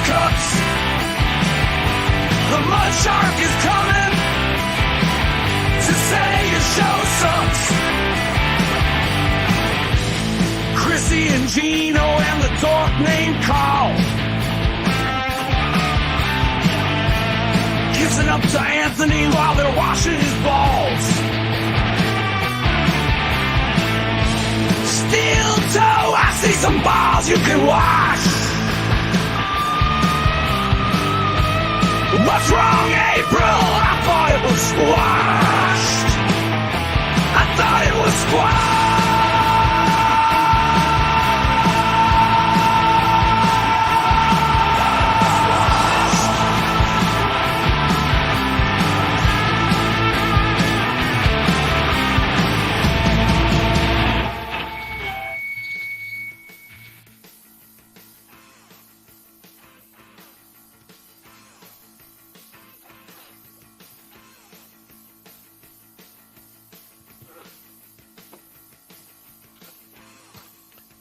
Cucks. The mud shark is coming to say your show sucks. Chrissy and Gino and the dork named Carl, kissing up to Anthony while they're washing his balls. Steel toe, I see some balls you can wash. What's wrong, April? I thought it was squashed. I thought it was squashed.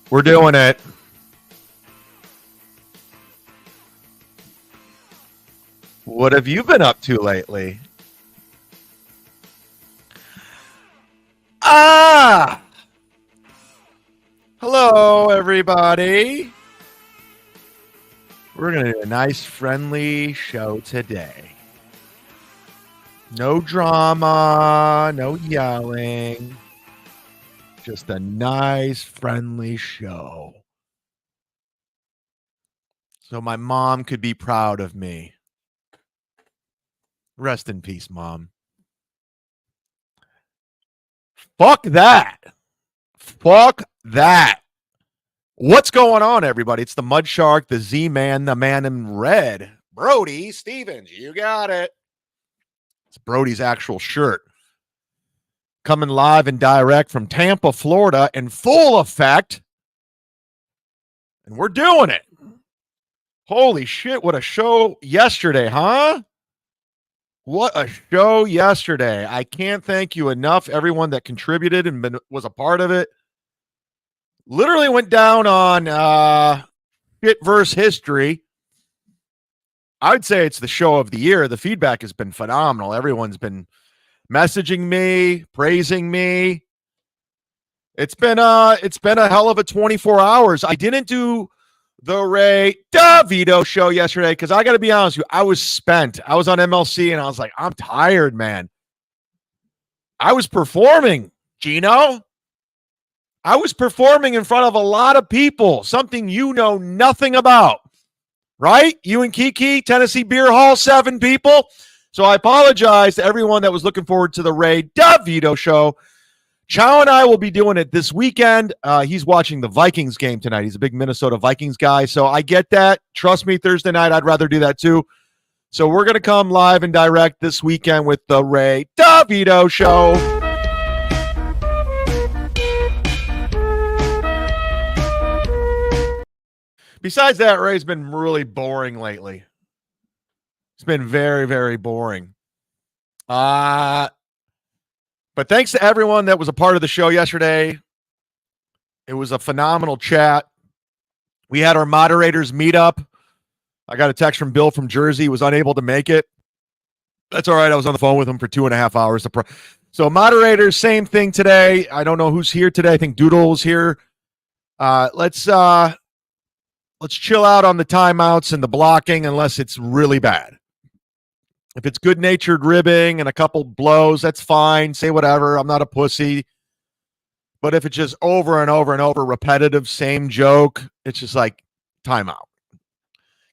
We're doing it. What have you been up to lately? Hello, everybody. We're going to do a nice, friendly show today. No drama, no yelling. Just a nice, friendly show. So my mom could be proud of me. Rest in peace, Mom. Fuck that. Fuck that. What's going on, everybody? It's the Mud Shark, the Z-Man, the man in red. Brody Stevens, you got it. It's Brody's actual shirt. Coming live and direct from Tampa, Florida, in full effect. And we're doing it. Holy shit, what a show yesterday, huh? What a show yesterday. I can't thank you enough, everyone that contributed and was a part of it. Literally went down on shit versus history. I would say it's the show of the year. The feedback has been phenomenal. Everyone's been messaging me, praising me. It's been a hell of a 24 hours. I didn't do the Ray DeVito show yesterday because I got to be honest with you, I was spent. I was on MLC and I was like, I'm tired, man. I was performing, Gino. I was performing in front of a lot of people, something you know nothing about, right? You and Kiki, Tennessee Beer Hall, 7 people. So I apologize to everyone that was looking forward to the Ray DeVito show. Chow and I will be doing it this weekend. He's watching the Vikings game tonight. He's a big Minnesota Vikings guy. So I get that. Trust me, Thursday night, I'd rather do that too. So we're going to come live and direct this weekend with the Ray DeVito show. Besides that, Ray's been really boring lately. It's been very, very boring. But thanks to everyone that was a part of the show yesterday. It was a phenomenal chat. We had our moderators meet up. I got a text from Bill from Jersey. He was unable to make it. That's all right. I was on the phone with him for 2.5 hours. So moderators, same thing today. I don't know who's here today. I think Doodle was here. Let's chill out on the timeouts and the blocking unless it's really bad. If it's good-natured ribbing and a couple blows, that's fine. Say whatever. I'm not a pussy. But if it's just over and over and over, repetitive, same joke, it's just like, timeout.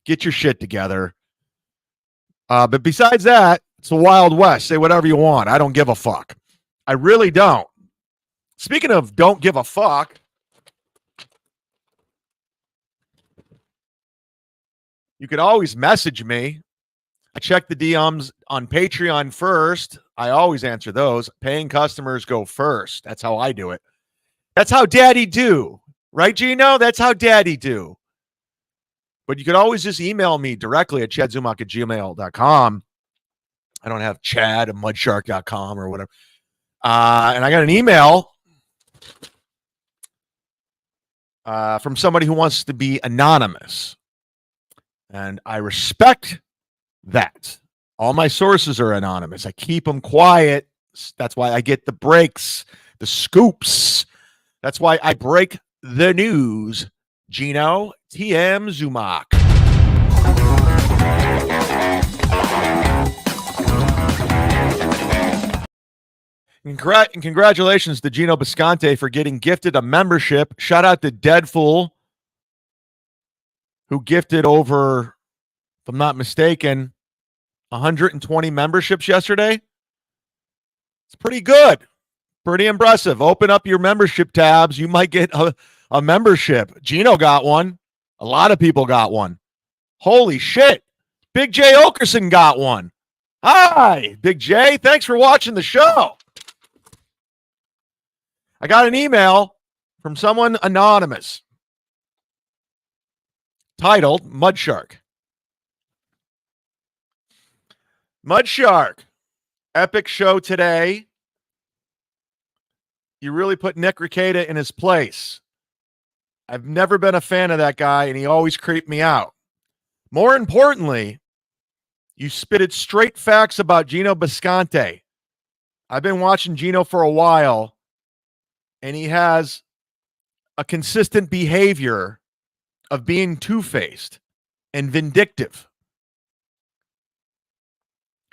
Get your shit together. But besides that, it's the Wild West. Say whatever you want. I don't give a fuck. I really don't. Speaking of don't give a fuck, you could always message me. I check the DMs on Patreon first. I always answer those. Paying customers go first. That's how I do it. That's how daddy do. Right, Gino? That's how daddy do. But you could always just email me directly at chadzumock@gmail.com. I don't have chad at mudshark.com or whatever. And I got an email from somebody who wants to be anonymous. And I respect that. All my sources are anonymous. I keep them quiet. That's why I get the breaks, the scoops. That's why I break the news. Gino, TM Zumock. And congratulations to Gino Bisconte for getting gifted a membership. Shout out to Deadfool, who gifted over, if I'm not mistaken, 120 memberships yesterday. It's pretty good. Pretty impressive. Open up your membership tabs. You might get a membership. Gino got one. A lot of people got one. Holy shit. Big J Okerson got one. Hi, Big J. Thanks for watching the show. I got an email from someone anonymous titled Mud Shark. Mud Shark, epic show today. You really put Nick Rekieta in his place. I've never been a fan of that guy, and he always creeped me out. More importantly, you spitted straight facts about Gino Bisconte. I've been watching Gino for a while, and he has a consistent behavior of being two-faced and vindictive.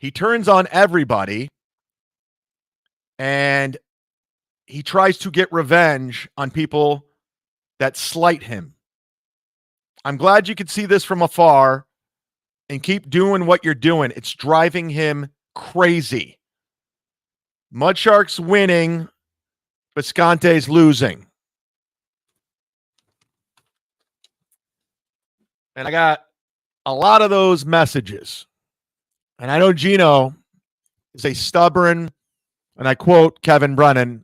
He turns on everybody, and he tries to get revenge on people that slight him. I'm glad you could see this from afar and keep doing what you're doing. It's driving him crazy. Mudshark's winning, Bisconte's losing. And I got a lot of those messages. And I know Gino is a stubborn, and I quote Kevin Brennan,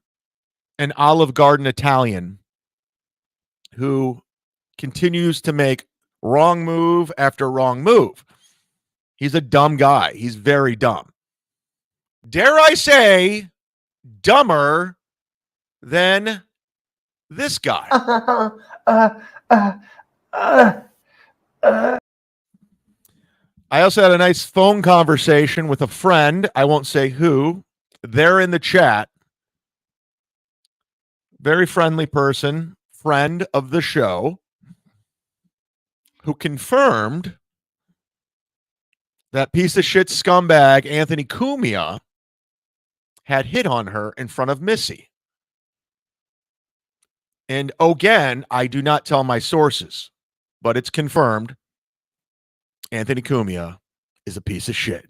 an Olive Garden Italian who continues to make wrong move after wrong move. He's a dumb guy. He's very dumb. Dare I say, dumber than this guy. I also had a nice phone conversation with a friend. I won't say who. They're in the chat. Very friendly person, friend of the show, who confirmed that piece of shit scumbag Anthony Cumia had hit on her in front of Missy. And again, I do not tell my sources, but it's confirmed Anthony Cumia is a piece of shit.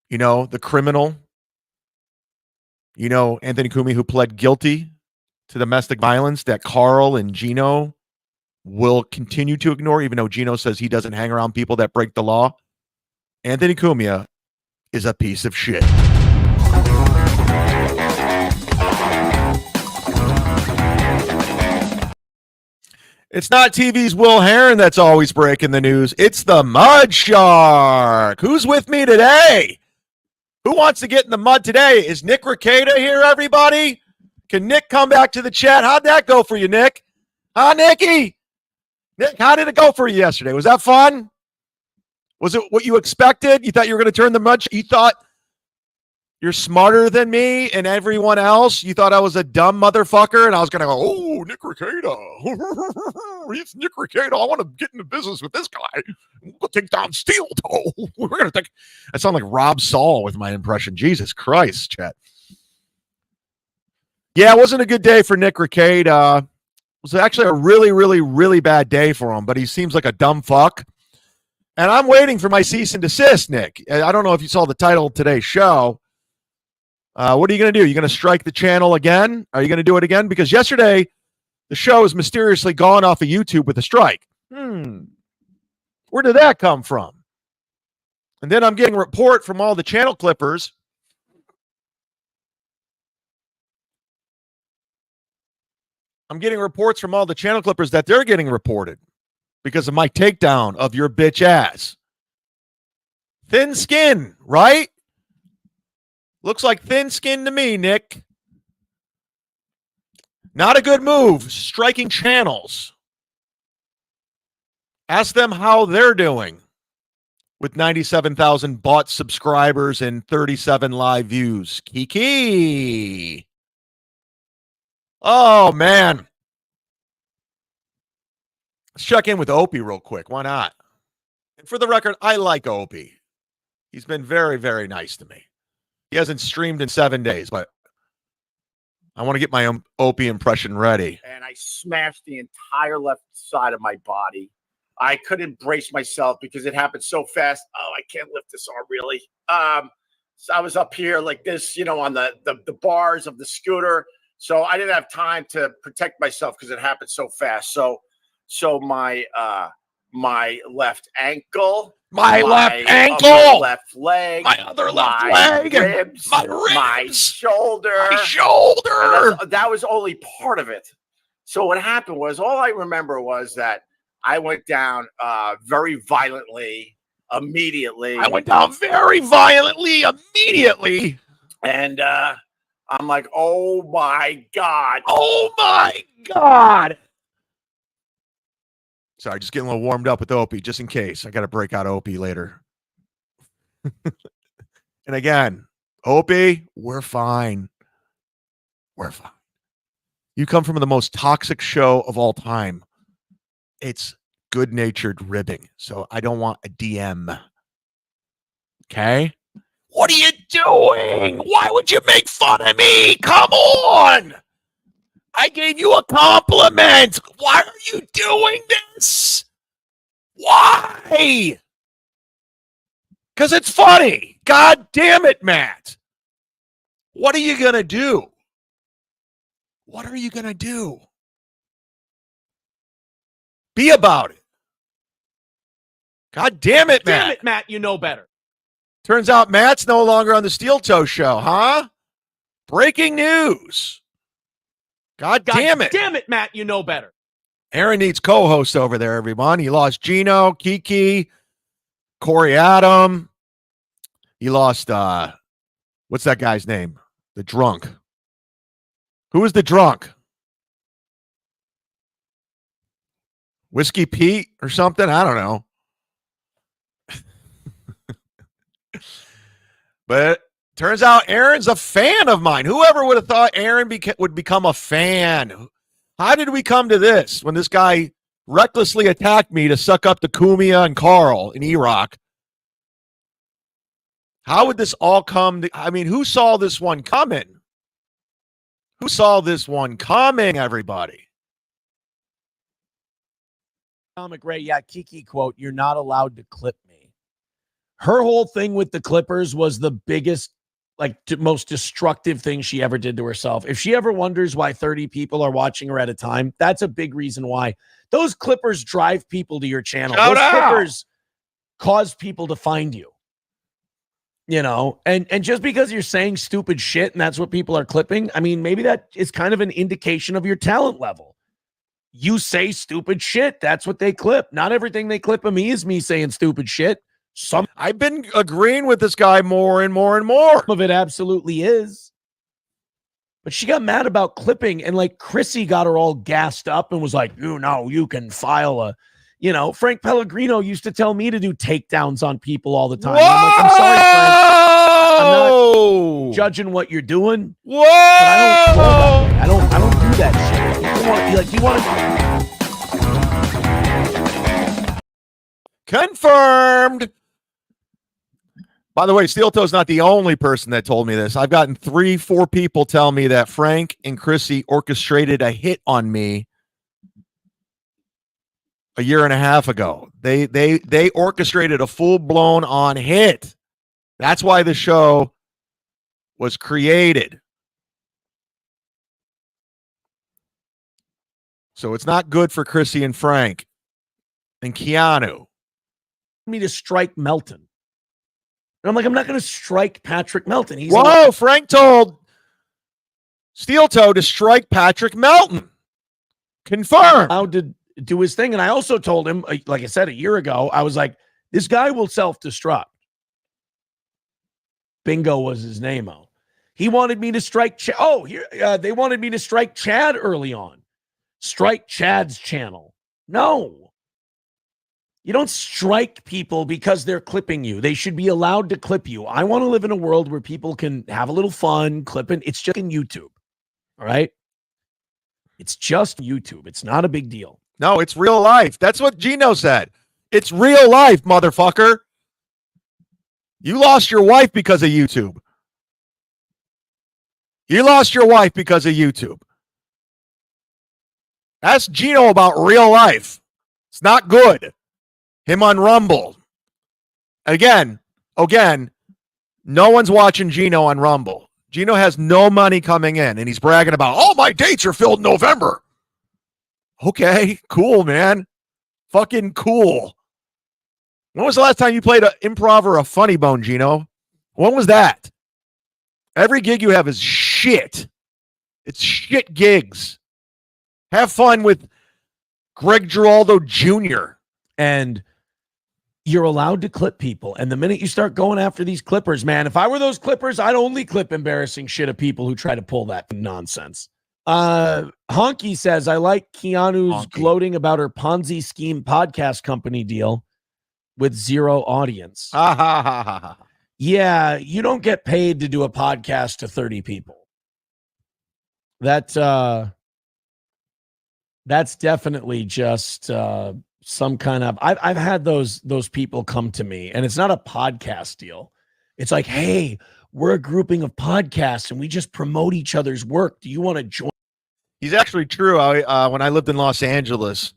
You know, the criminal, you know, Anthony Cumia, who pled guilty to domestic violence that Carl and Gino will continue to ignore, even though Gino says he doesn't hang around people that break the law. Anthony Cumia is a piece of shit. It's not TV's Will Heron that's always breaking the news. It's the Mud Shark. Who's with me today? Who wants to get in the mud today? Is Nick Rekieta here, everybody? Can Nick come back to the chat? How'd that go for you, Nick? Huh, Nicky? Nick, how did it go for you yesterday? Was that fun? Was it what you expected? You thought you were going to turn the mud? You thought you're smarter than me and everyone else? You thought I was a dumb motherfucker and I was going to go, oh, Nick Rekieta. It's Nick Rekieta. I want to get into business with this guy. We'll take down Steel Toe. We're going to take. I sound like Rob Saul with my impression. Jesus Christ, chat. Yeah, it wasn't a good day for Nick Rekieta. It was actually a really, really, really bad day for him, but he seems like a dumb fuck. And I'm waiting for my cease and desist, Nick. I don't know if you saw the title of today's show. What are you going to do? Are you going to strike the channel again? Are you going to do it again? Because yesterday, the show was mysteriously gone off of YouTube with a strike. Where did that come from? And then I'm getting a report from all the channel clippers. I'm getting reports from all the channel clippers that they're getting reported because of my takedown of your bitch ass. Thin skin, right? Looks like thin skin to me, Nick. Not a good move, striking channels. Ask them how they're doing with 97,000 bought subscribers and 37 live views. Kiki. Oh, man. Let's check in with Opie real quick. Why not? And for the record, I like Opie. He's been very, very nice to me. He hasn't streamed in 7 days, but I want to get my own Opie impression ready. And I smashed the entire left side of my body. I couldn't brace myself because it happened so fast. Oh, I can't lift this arm really. So I was up here like this, on the bars of the scooter. So I didn't have time to protect myself because it happened so fast. So my left ankle, my left ankle, left leg, my other left leg, ribs, my shoulder, that was only part of it. So what happened was, all I remember was that I went down very violently immediately. And I'm like, oh my God. Sorry, just getting a little warmed up with Opie, just in case. I got to break out Opie later. And again, Opie, we're fine. We're fine. You come from the most toxic show of all time. It's good-natured ribbing, so I don't want a DM. Okay? What are you doing? Why would you make fun of me? Come on! I gave you a compliment. Why are you doing this? Why? Because it's funny. God damn it, Matt. What are you going to do? What are you going to do? Be about it. God damn it, Matt. Damn it, Matt, you know better. Turns out Matt's no longer on the Steel Toe Show, huh? Breaking news. God damn it. Damn it, Matt, you know better. Aaron needs co-host over there, everyone. He lost Gino, Kiki, Corey Adam. He lost, what's that guy's name? The drunk. Who is the drunk? Whiskey Pete or something? I don't know. But turns out Aaron's a fan of mine. Whoever would have thought Aaron would become a fan? How did we come to this when this guy recklessly attacked me to suck up to Cumia and Carl in Iraq? How would this all come to, I mean, who saw this one coming? Who saw this one coming, everybody? Comic Ray, yeah, Kiki quote, you're not allowed to clip me. Her whole thing with the Clippers was the biggest, most destructive thing she ever did to herself. If she ever wonders why 30 people are watching her at a time, that's a big reason why. Those Clippers drive people to your channel. Those Clippers cause people to find you. And just because you're saying stupid shit and that's what people are clipping, I mean, maybe that is kind of an indication of your talent level. You say stupid shit. That's what they clip. Not everything they clip of me is me saying stupid shit. Some I've been agreeing with this guy more and more and more. of it absolutely is. But she got mad about clipping, and Chrissy got her all gassed up and was like, you can file a, Frank Pellegrino used to tell me to do takedowns on people all the time. I'm like, I'm sorry, Frank. I'm not judging what you're doing. Whoa! But I don't do that shit. You want to Confirmed. By the way, Steel Toe's not the only person that told me this. I've gotten 3-4 people tell me that Frank and Chrissy orchestrated a hit on me a year and a half ago. They orchestrated a full-blown on hit. That's why the show was created. So it's not good for Chrissy and Frank and Keanu. me to strike Melton. And I'm like, I'm not going to strike Patrick Melton. He's Frank told Steel Toe to strike Patrick Melton. Confirmed. allowed to do his thing. And I also told him, like I said, a year ago, I was like, this guy will self-destruct. Bingo was his name. He wanted me to strike. They wanted me to strike Chad early on. Strike Chad's channel. No. You don't strike people because they're clipping you. They should be allowed to clip you. I want to live in a world where people can have a little fun clipping. It's just in YouTube. All right. It's just YouTube. It's not a big deal. No, it's real life. That's what Gino said. It's real life, motherfucker. You lost your wife because of YouTube. You lost your wife because of YouTube. Ask Gino about real life. It's not good. Him on Rumble. Again, no one's watching Gino on Rumble. Gino has no money coming in, and he's bragging about, all my dates are filled in November. Okay, cool, man. Fucking cool. When was the last time you played an improv or a funny bone, Gino? When was that? Every gig you have is shit. It's shit gigs. Have fun with Greg Giraldo Jr. And you're allowed to clip people. And the minute you start going after these clippers, man, if I were those clippers, I'd only clip embarrassing shit of people who try to pull that nonsense. Honky says, I like Keanu's gloating about her Ponzi scheme podcast company deal with zero audience. Yeah, you don't get paid to do a podcast to 30 people. That's definitely just some kind of I've had those people come to me, and it's not a podcast deal. It's like, hey, we're a grouping of podcasts and we just promote each other's work. Do you want to join? He's actually true. When I lived in Los Angeles,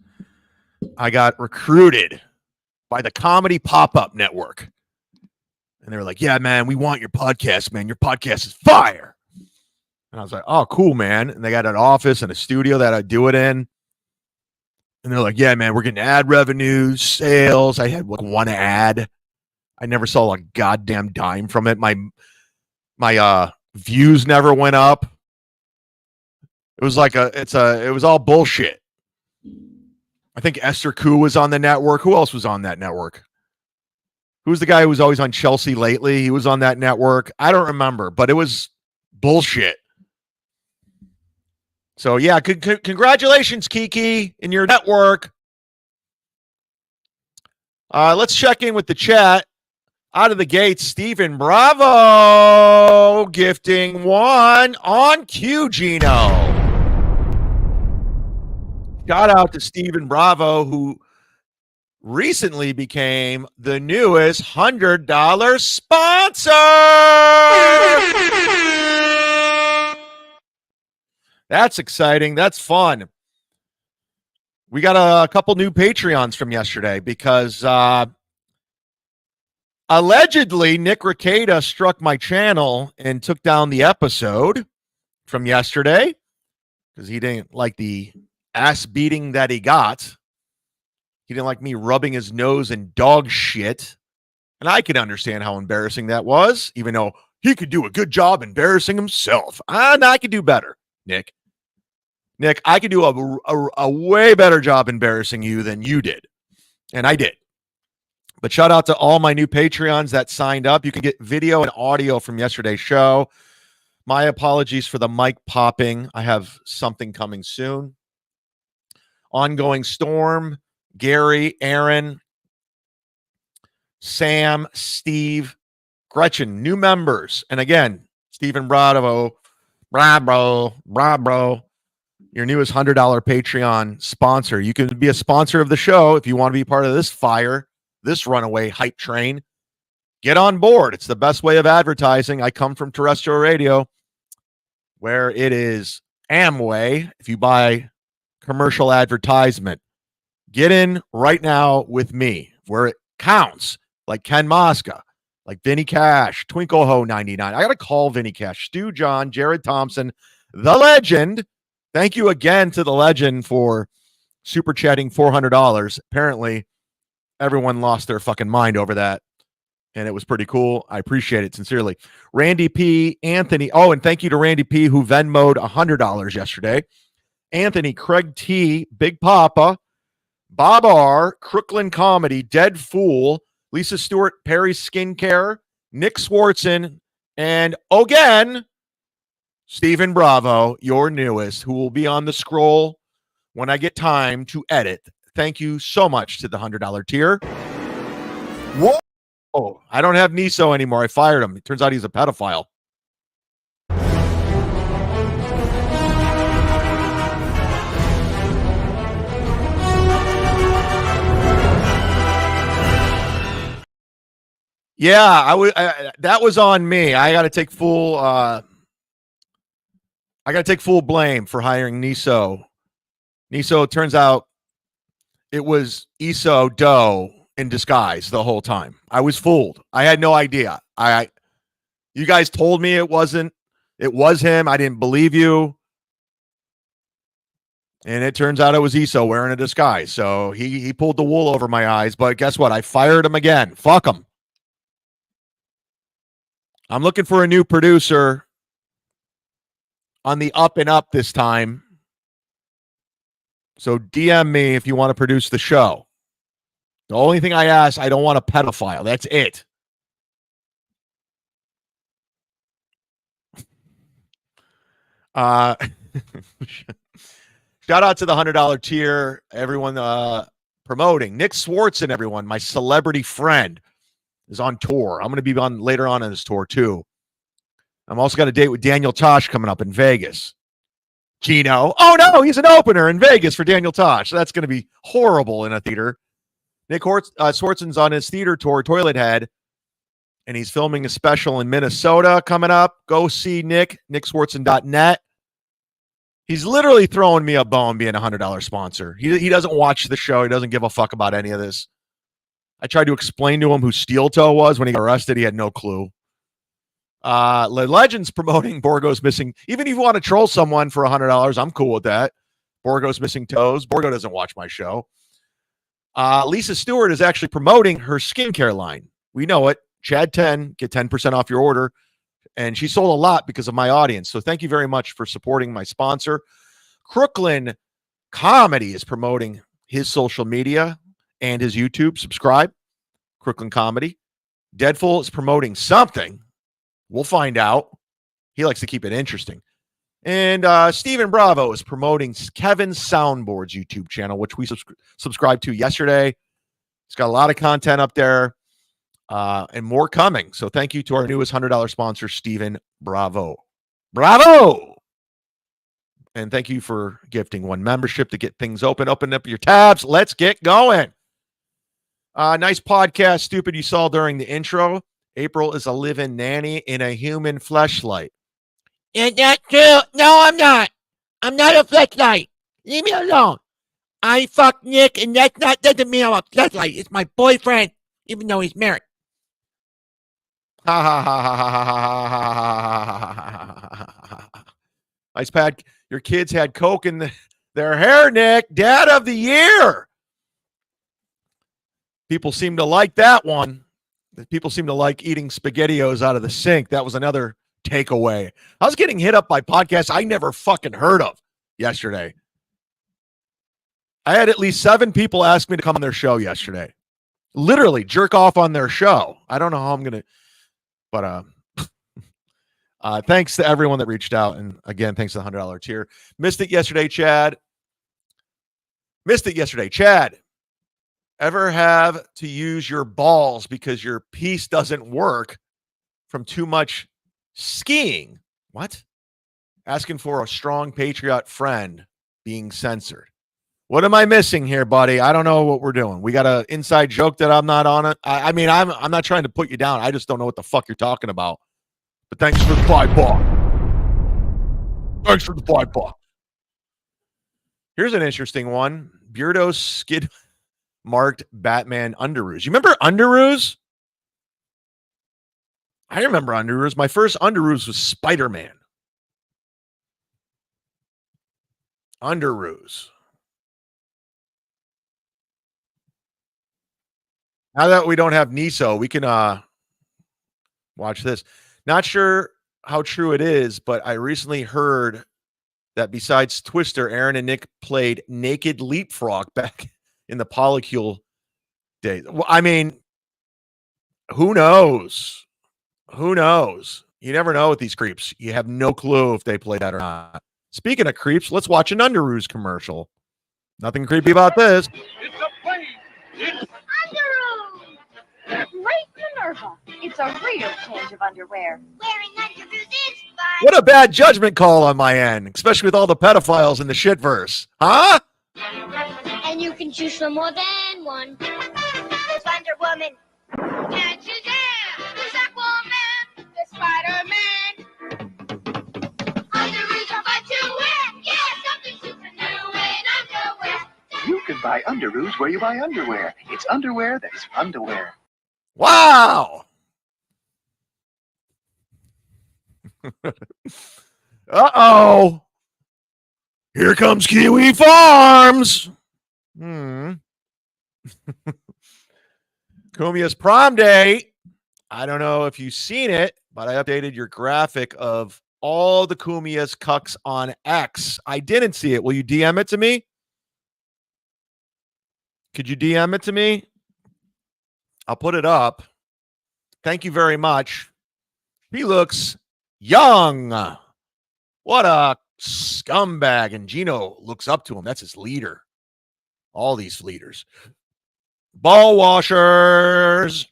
I got recruited by the Comedy Pop-Up Network. And they were like, yeah, man, we want your podcast, man. Your podcast is fire. And I was like, oh, cool, man. And they got an office and a studio that I do it in. And they're like, yeah, man, we're getting ad revenues, sales. I had like one ad. I never saw a goddamn dime from it. My views never went up. It was like it was all bullshit. I think Esther Koo was on the network. Who else was on that network? Who's the guy who was always on Chelsea lately? He was on that network. I don't remember, but it was bullshit. So, yeah, congratulations, Kiki, in your network. Let's check in with the chat. Out of the gate, Stephen Bravo gifting one on cue, Gino. Shout out to Stephen Bravo, who recently became the newest $100 sponsor. That's exciting. That's fun. We got a couple new Patreons from yesterday because allegedly Nick Rekieta struck my channel and took down the episode from yesterday because he didn't like the ass beating that he got. He didn't like me rubbing his nose in dog shit. And I can understand how embarrassing that was, even though he could do a good job embarrassing himself. And I could do better, Nick. Nick, I could do a way better job embarrassing you than you did. And I did. But shout out to all my new Patreons that signed up. You can get video and audio from yesterday's show. My apologies for the mic popping. I have something coming soon. Ongoing Storm, Gary, Aaron, Sam, Steve, Gretchen, new members. And again, Stephen Bravo, your newest $100 Patreon sponsor. You can be a sponsor of the show if you want to be part of this fire, this runaway hype train. Get on board. It's the best way of advertising. I come from terrestrial radio, where it is Amway. If you buy commercial advertisement, get in right now with me, where it counts, like Ken Mosca, like Vinny Cash, Twinkle Ho 99. I got to call Vinny Cash, Stu John, Jared Thompson, the legend. Thank you again to the legend for super chatting $400. Apparently, everyone lost their fucking mind over that, and it was pretty cool. I appreciate it sincerely. Randy P, Anthony. Oh, and thank you to Randy P, who Venmo'd $100 yesterday. Anthony, Craig T, Big Papa, Bob R, Crooklyn Comedy, Dead Fool, Lisa Stewart, Perry Skincare, Nick Swartzen, and again, Stephen Bravo, your newest, who will be on the scroll when I get time to edit. thank you so much to the $100 tier. Whoa! Oh, I don't have Niso anymore. I fired him. It turns out he's a pedophile. Yeah, that was on me. I got to take full blame for hiring Niso. Niso, it turns out it was Iso Doe in disguise the whole time. I was fooled. I had no idea. You guys told me it wasn't. It was him. I didn't believe you. And it turns out it was Iso wearing a disguise. So he pulled the wool over my eyes. But guess what? I fired him again. Fuck him. I'm looking for a new producer on the up and up this time. So DM me if you want to produce the show. The only thing I ask, I don't want a pedophile. That's it. Shout out to the $100 tier. Everyone promoting. Nick Swartz and everyone, my celebrity friend, is on tour. I'm going to be on later on in this tour too. I'm also got a date with Daniel Tosh coming up in Vegas. Gino. Oh no, he's an opener in Vegas for Daniel Tosh. That's going to be horrible in a theater. Nick Swartzen's on his theater tour, Toilet Head, and he's filming a special in Minnesota coming up. Go see Nick, nickswartzen.net. He's literally throwing me a bone being a $100 sponsor. He doesn't watch the show. He doesn't give a fuck about any of this. I tried to explain to him who Steel Toe was when he got arrested. He had no clue. Legends promoting Borgo's Missing. Even if you want to troll someone for $100, I'm cool with that. Borgo's Missing Toes. Borgo doesn't watch my show. Lisa Stewart is actually promoting her skincare line. We know it. Chad 10, get 10% off your order. And she sold a lot because of my audience. So thank you very much for supporting my sponsor. Crooklyn Comedy is promoting his social media and his YouTube. Subscribe. Crooklyn Comedy. Deadful is promoting something. We'll find out. He likes to keep it interesting. And Steven Bravo is promoting Kevin's Soundboards YouTube channel, which we subscribed to yesterday. He's got a lot of content up there and more coming. So thank you to our newest $100 sponsor, Steven Bravo. Bravo! And thank you for gifting one membership to get things open. Open up your tabs. Let's get going. Nice podcast, Stupid, you saw during the intro. April is a live-in nanny in a human fleshlight. Is that true? No, I'm not. I'm not a fleshlight. Leave me alone. I fuck Nick, and doesn't mean I'm a fleshlight. It's my boyfriend, even though he's married. Ha ha ha ha ha ha ha ha ha. Nice, Pat. Your kids had Coke in their hair, Nick. Dad of the year. People seem to like that one. People seem to like eating SpaghettiOs out of the sink. That was another takeaway. I was getting hit up by podcasts I never fucking heard of yesterday. I had at least 7 people ask me to come on their show yesterday. Literally jerk off on their show. I don't know how I'm going to, but thanks to everyone that reached out. And again, thanks to the $100 tier. Missed it yesterday, Chad. Ever have to use your balls because your piece doesn't work from too much skiing? What? Asking for a strong patriot friend being censored. What am I missing here, buddy? I don't know what we're doing. We got an inside joke that I'm not on it. I mean, I'm not trying to put you down. I just don't know what the fuck you're talking about. But thanks for the $5. Thanks for the $5. Here's an interesting one. Beardo skid marked Batman underoos. You remember underoos? I remember underoos. My first underoos was Spider-Man. Underoos. Now that we don't have Niso, we can watch this. Not sure how true it is, but I recently heard that besides Twister, Aaron and Nick played Naked Leapfrog back in the Polycule days. Well, I mean, who knows? Who knows? You never know with these creeps. You have no clue if they play that or not. Speaking of creeps, let's watch an Underoos commercial. Nothing creepy about this. It's a plane. It's Underoos! Great Minerva! It's a real change of underwear. Wearing underoos is fun. What a bad judgment call on my end, especially with all the pedophiles in the shitverse. Huh? And you can choose from more than one. There's Wonder Woman. And Shazam! There's Aquaman. There's Spider-Man. Underoos are fun to wear. Yeah, something super new in underwear. You can buy underoos where you buy underwear. It's underwear that is fun to wear. Wow. Uh-oh. Here comes Kiwi Farms. Cumia'S prom day. I don't know if you've seen it, but I updated your graphic of all the Cumia'S Cucks on X. I didn't see it. Will you DM it to me? Could you DM it to me? I'll put it up. Thank you very much. He looks young. What a scumbag. And Gino looks up to him. That's his leader. All these leaders. Ball washers.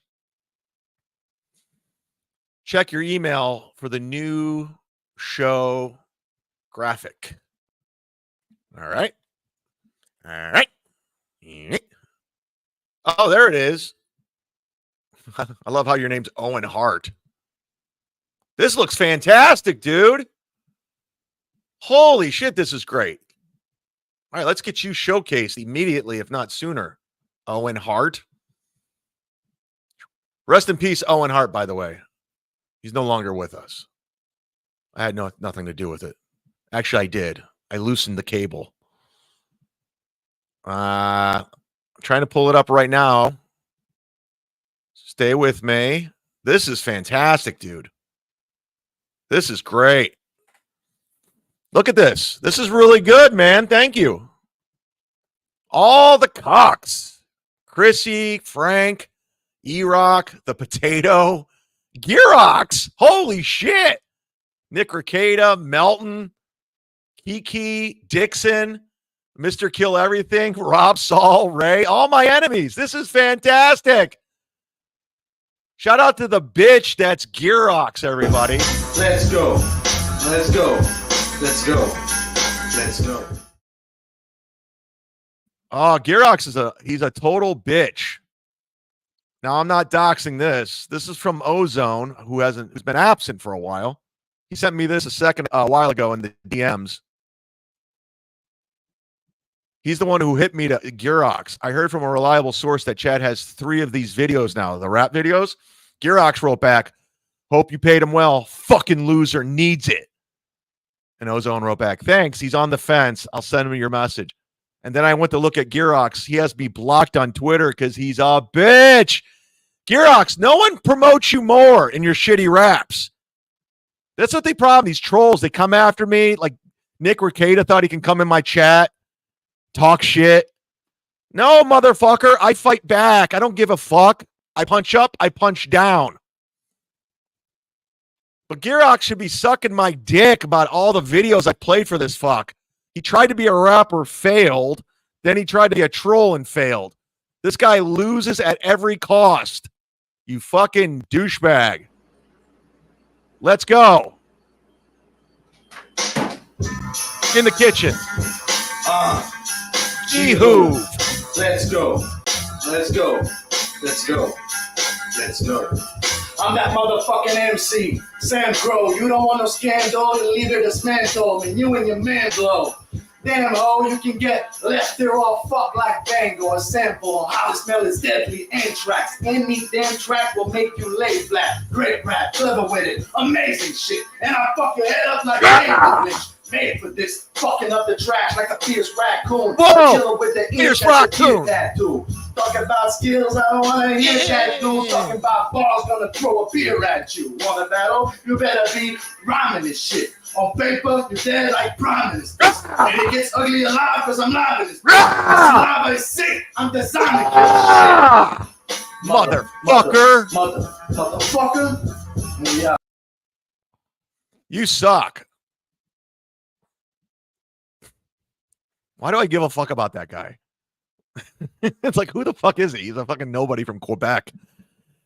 Check your email for the new show graphic. All right. All right. Oh, there it is. I love how your name's Owen Hart. This looks fantastic, dude. Holy shit, this is great. All right, let's get you showcased immediately, if not sooner. Owen Hart. Rest in peace, Owen Hart, by the way. He's no longer with us. I had nothing to do with it. Actually, I did. I loosened the cable. I'm trying to pull it up right now. Stay with me. This is fantastic, dude. This is great. Look at this. This is really good, man. Thank you. All the Cucks. Chrissy, Frank, E-Rock, the Potato, Gearox. Holy shit. Nick Rekieta, Melton, Kiki, Dixon, Mr. Kill Everything, Rob, Saul, Ray, all my enemies. This is fantastic. Shout out to the bitch that's Gearox, everybody. Let's go. Let's go. Let's go. Let's go. Oh, Gearox he's a total bitch. Now I'm not doxing this. This is from Ozone, who's been absent for a while. He sent me this a while ago in the DMs. He's the one who hit me to Gearox. I heard from a reliable source that Chad has 3 of these videos now, the rap videos. Gearox wrote back, hope you paid him well. Fucking loser needs it. And Ozone wrote back, thanks. He's on the fence. I'll send him your message. And then I went to look at Gearox. He has me blocked on Twitter because he's a bitch. Gearox, no one promotes you more in your shitty raps. That's what they problem. These trolls, they come after me. Like Nick Rekieta thought he can come in my chat, talk shit. No, motherfucker. I fight back. I don't give a fuck. I punch up. I punch down. But Gearox should be sucking my dick about all the videos I played for this fuck. He tried to be a rapper, failed. Then he tried to be a troll and failed. This guy loses at every cost. You fucking douchebag. Let's go. In the kitchen. Gee-hoo. Let's go. Let's go. Let's go. Let's go. I'm that motherfucking MC, Sam Crow. You don't want no scandal, you leave it dismantled, and you and your man blow. Damn ho, you can get left there all fucked like Bango. A sample on how to smell is deadly anthrax. Any damn track will make you lay flat. Great rap, clever with it, amazing shit. And I fuck your head up like a English. Made for this, fucking up the trash like a fierce raccoon. Whoa! With the Fierce raccoon. Tattoo. Talking about skills, I don't wanna hear that dude. Talking about bars, gonna throw a beer at you. Want a battle? You better be rhyming this shit. On paper, you're dead like promise. And it gets ugly alive because I'm live in this. Lava is sick. I'm designing this shit. Motherfucker. Motherfucker. Yeah. You suck. Why do I give a fuck about that guy? It's like, who the fuck is he? He's a fucking nobody from Quebec.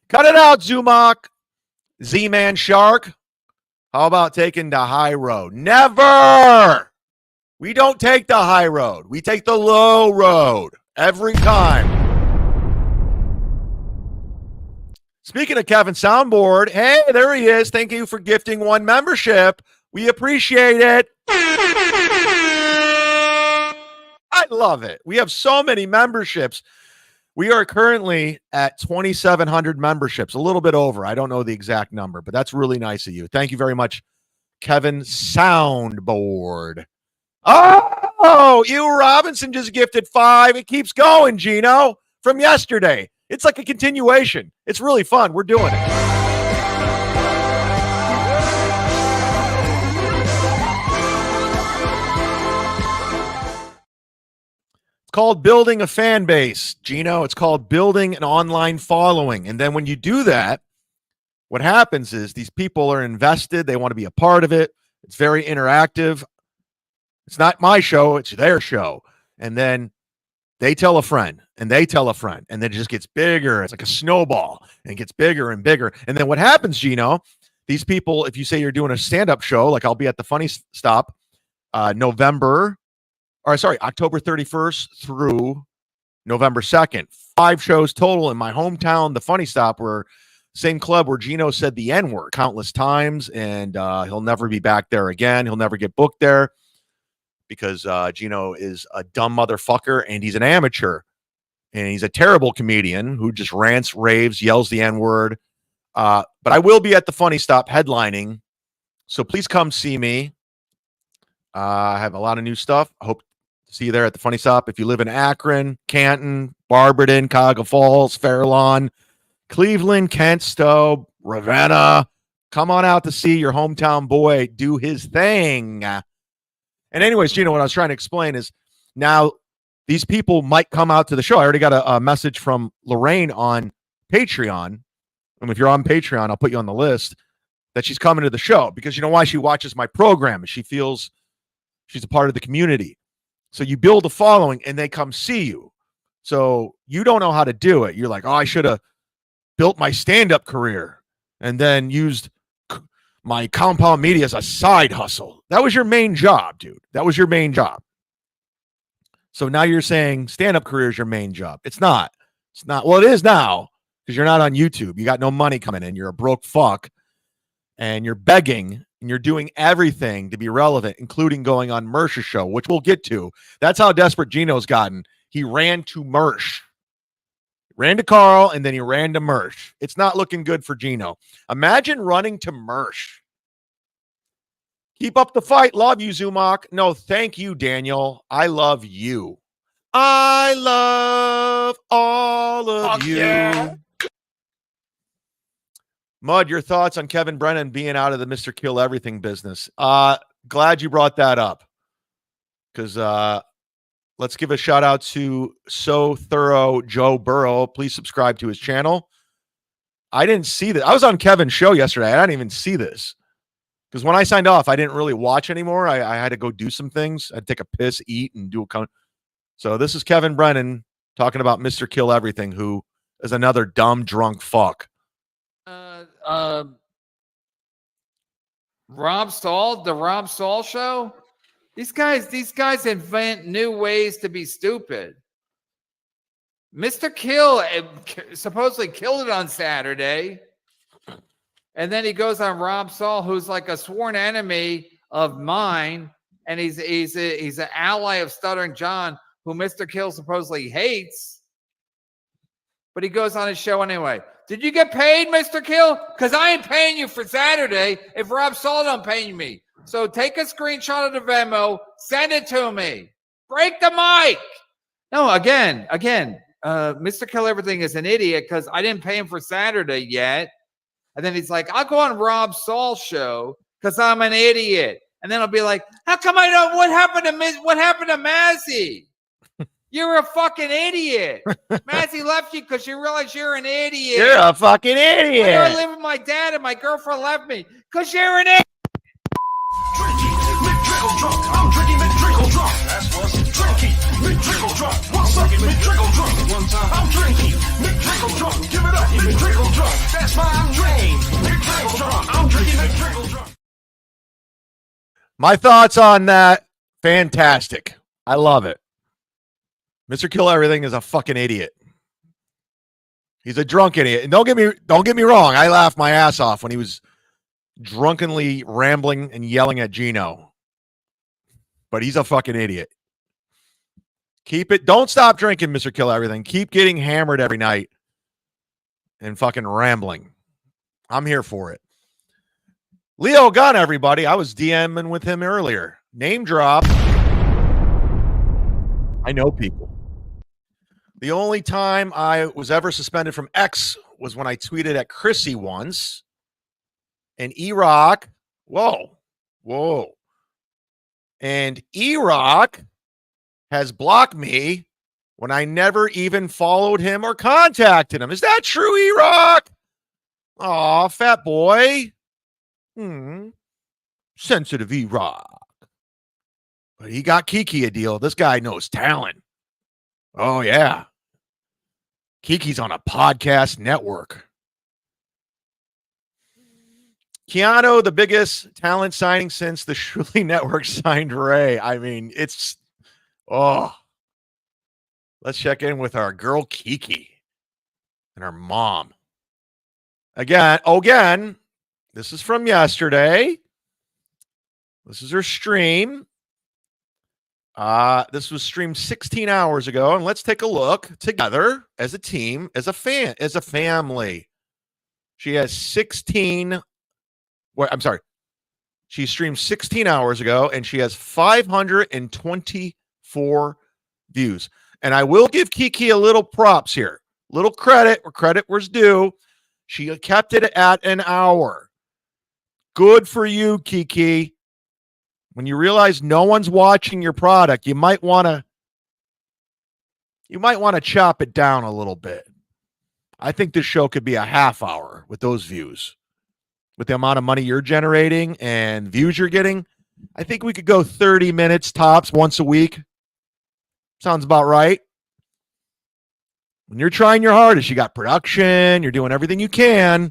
Cut it out, Zumock. Z-Man Shark. How about taking the high road? Never! We don't take the high road. We take the low road every time. Speaking of Kevin Soundboard, hey, there he is. Thank you for gifting 1 membership. We appreciate it. I love it. We have so many memberships. We are currently at 2,700 memberships, a little bit over. I don't know the exact number, but that's really nice of you. Thank you very much, Kevin Soundboard. Oh, you Robinson just gifted 5. It keeps going, Gino, from yesterday. It's like a continuation. It's really fun. We're doing it. It's called building a fan base, Gino. It's called building an online following. And then when you do that, what happens is these people are invested. They want to be a part of it. It's very interactive. It's not my show. It's their show. And then they tell a friend and they tell a friend, and then it just gets bigger. It's like a snowball and it gets bigger and bigger. And then what happens, Gino, these people, if you say you're doing a stand-up show, like I'll be at the Funny Stop October 31st through November 2nd. 5 shows total in my hometown, the Funny Stop, where same club where Gino said the N-word countless times, and he'll never be back there again. He'll never get booked there because Gino is a dumb motherfucker and he's an amateur and he's a terrible comedian who just rants, raves, yells the N-word. But I will be at the Funny Stop headlining, so please come see me. I have a lot of new stuff. I hope to see you there at the Funny Stop. If you live in Akron, Canton, Barberton, Cuyahoga Falls, Fairlawn, Cleveland, Kent, Stowe, Ravenna, come on out to see your hometown boy do his thing. And anyways, Gino, what I was trying to explain is now these people might come out to the show. I already got a message from Lorraine on Patreon. And if you're on Patreon, I'll put you on the list, that she's coming to the show because you know why? She watches my program and she feels she's a part of the community. So you build a following and they come see you. So you don't know how to do it. You're like, oh, I should have built my stand-up career and then used my compound media as a side hustle. That was your main job, dude. That was your main job. So now you're saying stand-up career is your main job. It's not. It's not. Well, it is now because you're not on YouTube. You got no money coming in. You're a broke fuck and you're begging and you're doing everything to be relevant, including going on Mersh's show, which we'll get to. That's how desperate Gino's gotten. He ran to Mersh. Ran to Carl, and then he ran to Mersh. It's not looking good for Gino. Imagine running to Mersh. Keep up the fight. Love you, Zumock. No, thank you, Daniel. I love you. I love all of you. Yeah. Mud, your thoughts on Kevin Brennan being out of the Mr. Kill Everything business? Glad you brought that up. Because let's give a shout out to So Thorough Joe Burrow. Please subscribe to his channel. I didn't see that. I was on Kevin's show yesterday. I didn't even see this. Because when I signed off, I didn't really watch anymore. I had to go do some things. I'd take a piss, eat, and do a So this is Kevin Brennan talking about Mr. Kill Everything, who is another dumb, drunk fuck. Rob Saul, the Rob Saul show. These guys invent new ways to be stupid. Mr. Kill supposedly killed it on Saturday. And then he goes on Rob Saul, who's like a sworn enemy of mine. And he's an ally of Stuttering John, who Mr. Kill supposedly hates. But he goes on his show anyway. Did you get paid, Mr. Kill? Because I ain't paying you for Saturday if Rob Saul don't pay me. So take a screenshot of the Venmo, send it to me. Break the mic. No, again, Mr. Kill Everything is an idiot because I didn't pay him for Saturday yet. And then he's like, I'll go on Rob Saul's show because I'm an idiot. And then I'll be like, how come I don't? What happened to Mazzy? You're a fucking idiot. Mazzy left you because you realize you're an idiot. You're a fucking idiot. I live with my dad and my girlfriend left me because you're an idiot. Drinking, McDrickle drunk. I'm drinking McDrickle drunk. That's what's drinking. suck it, McTrickle drunk. One time I'm drinking, McTrickle drunk. Give it up, McTrickle drunk. That's why I'm drained. McTrickle drunk. I'm drinking McTrickle drunk. My thoughts on that, fantastic. I love it. Mr. Kill Everything is a fucking idiot. He's a drunk idiot. And don't get me wrong, I laughed my ass off when he was drunkenly rambling and yelling at Gino. But he's a fucking idiot. Keep it. Don't stop drinking, Mr. Kill Everything. Keep getting hammered every night and fucking rambling. I'm here for it. Leo Gunn, everybody. I was DMing with him earlier. Name drop. I know people. The only time I was ever suspended from X was when I tweeted at Chrissy once. And E-Rock, whoa. And E-Rock has blocked me when I never even followed him or contacted him. Is that true, E-Rock? Aw, fat boy. Sensitive E-Rock. But he got Kiki a deal. This guy knows talent. Oh, yeah. Kiki's on a podcast network. Keanu, the biggest talent signing since the Shuli Network signed Ray. I mean, let's check in with our girl Kiki and her mom. Again, this is from yesterday. This is her stream. This was streamed 16 hours ago, and let's take a look together as a team, as a family. She has 16. I'm sorry. She streamed 16 hours ago, and she has 524 views. And I will give Kiki a little props here, little credit where credit was due. She kept it at an hour. Good for you, Kiki. When you realize no one's watching your product, you might want to chop it down a little bit. I think this show could be a half hour with those views. With the amount of money you're generating and views you're getting, I think we could go 30 minutes tops once a week. Sounds about right. When you're trying your hardest, you got production, you're doing everything you can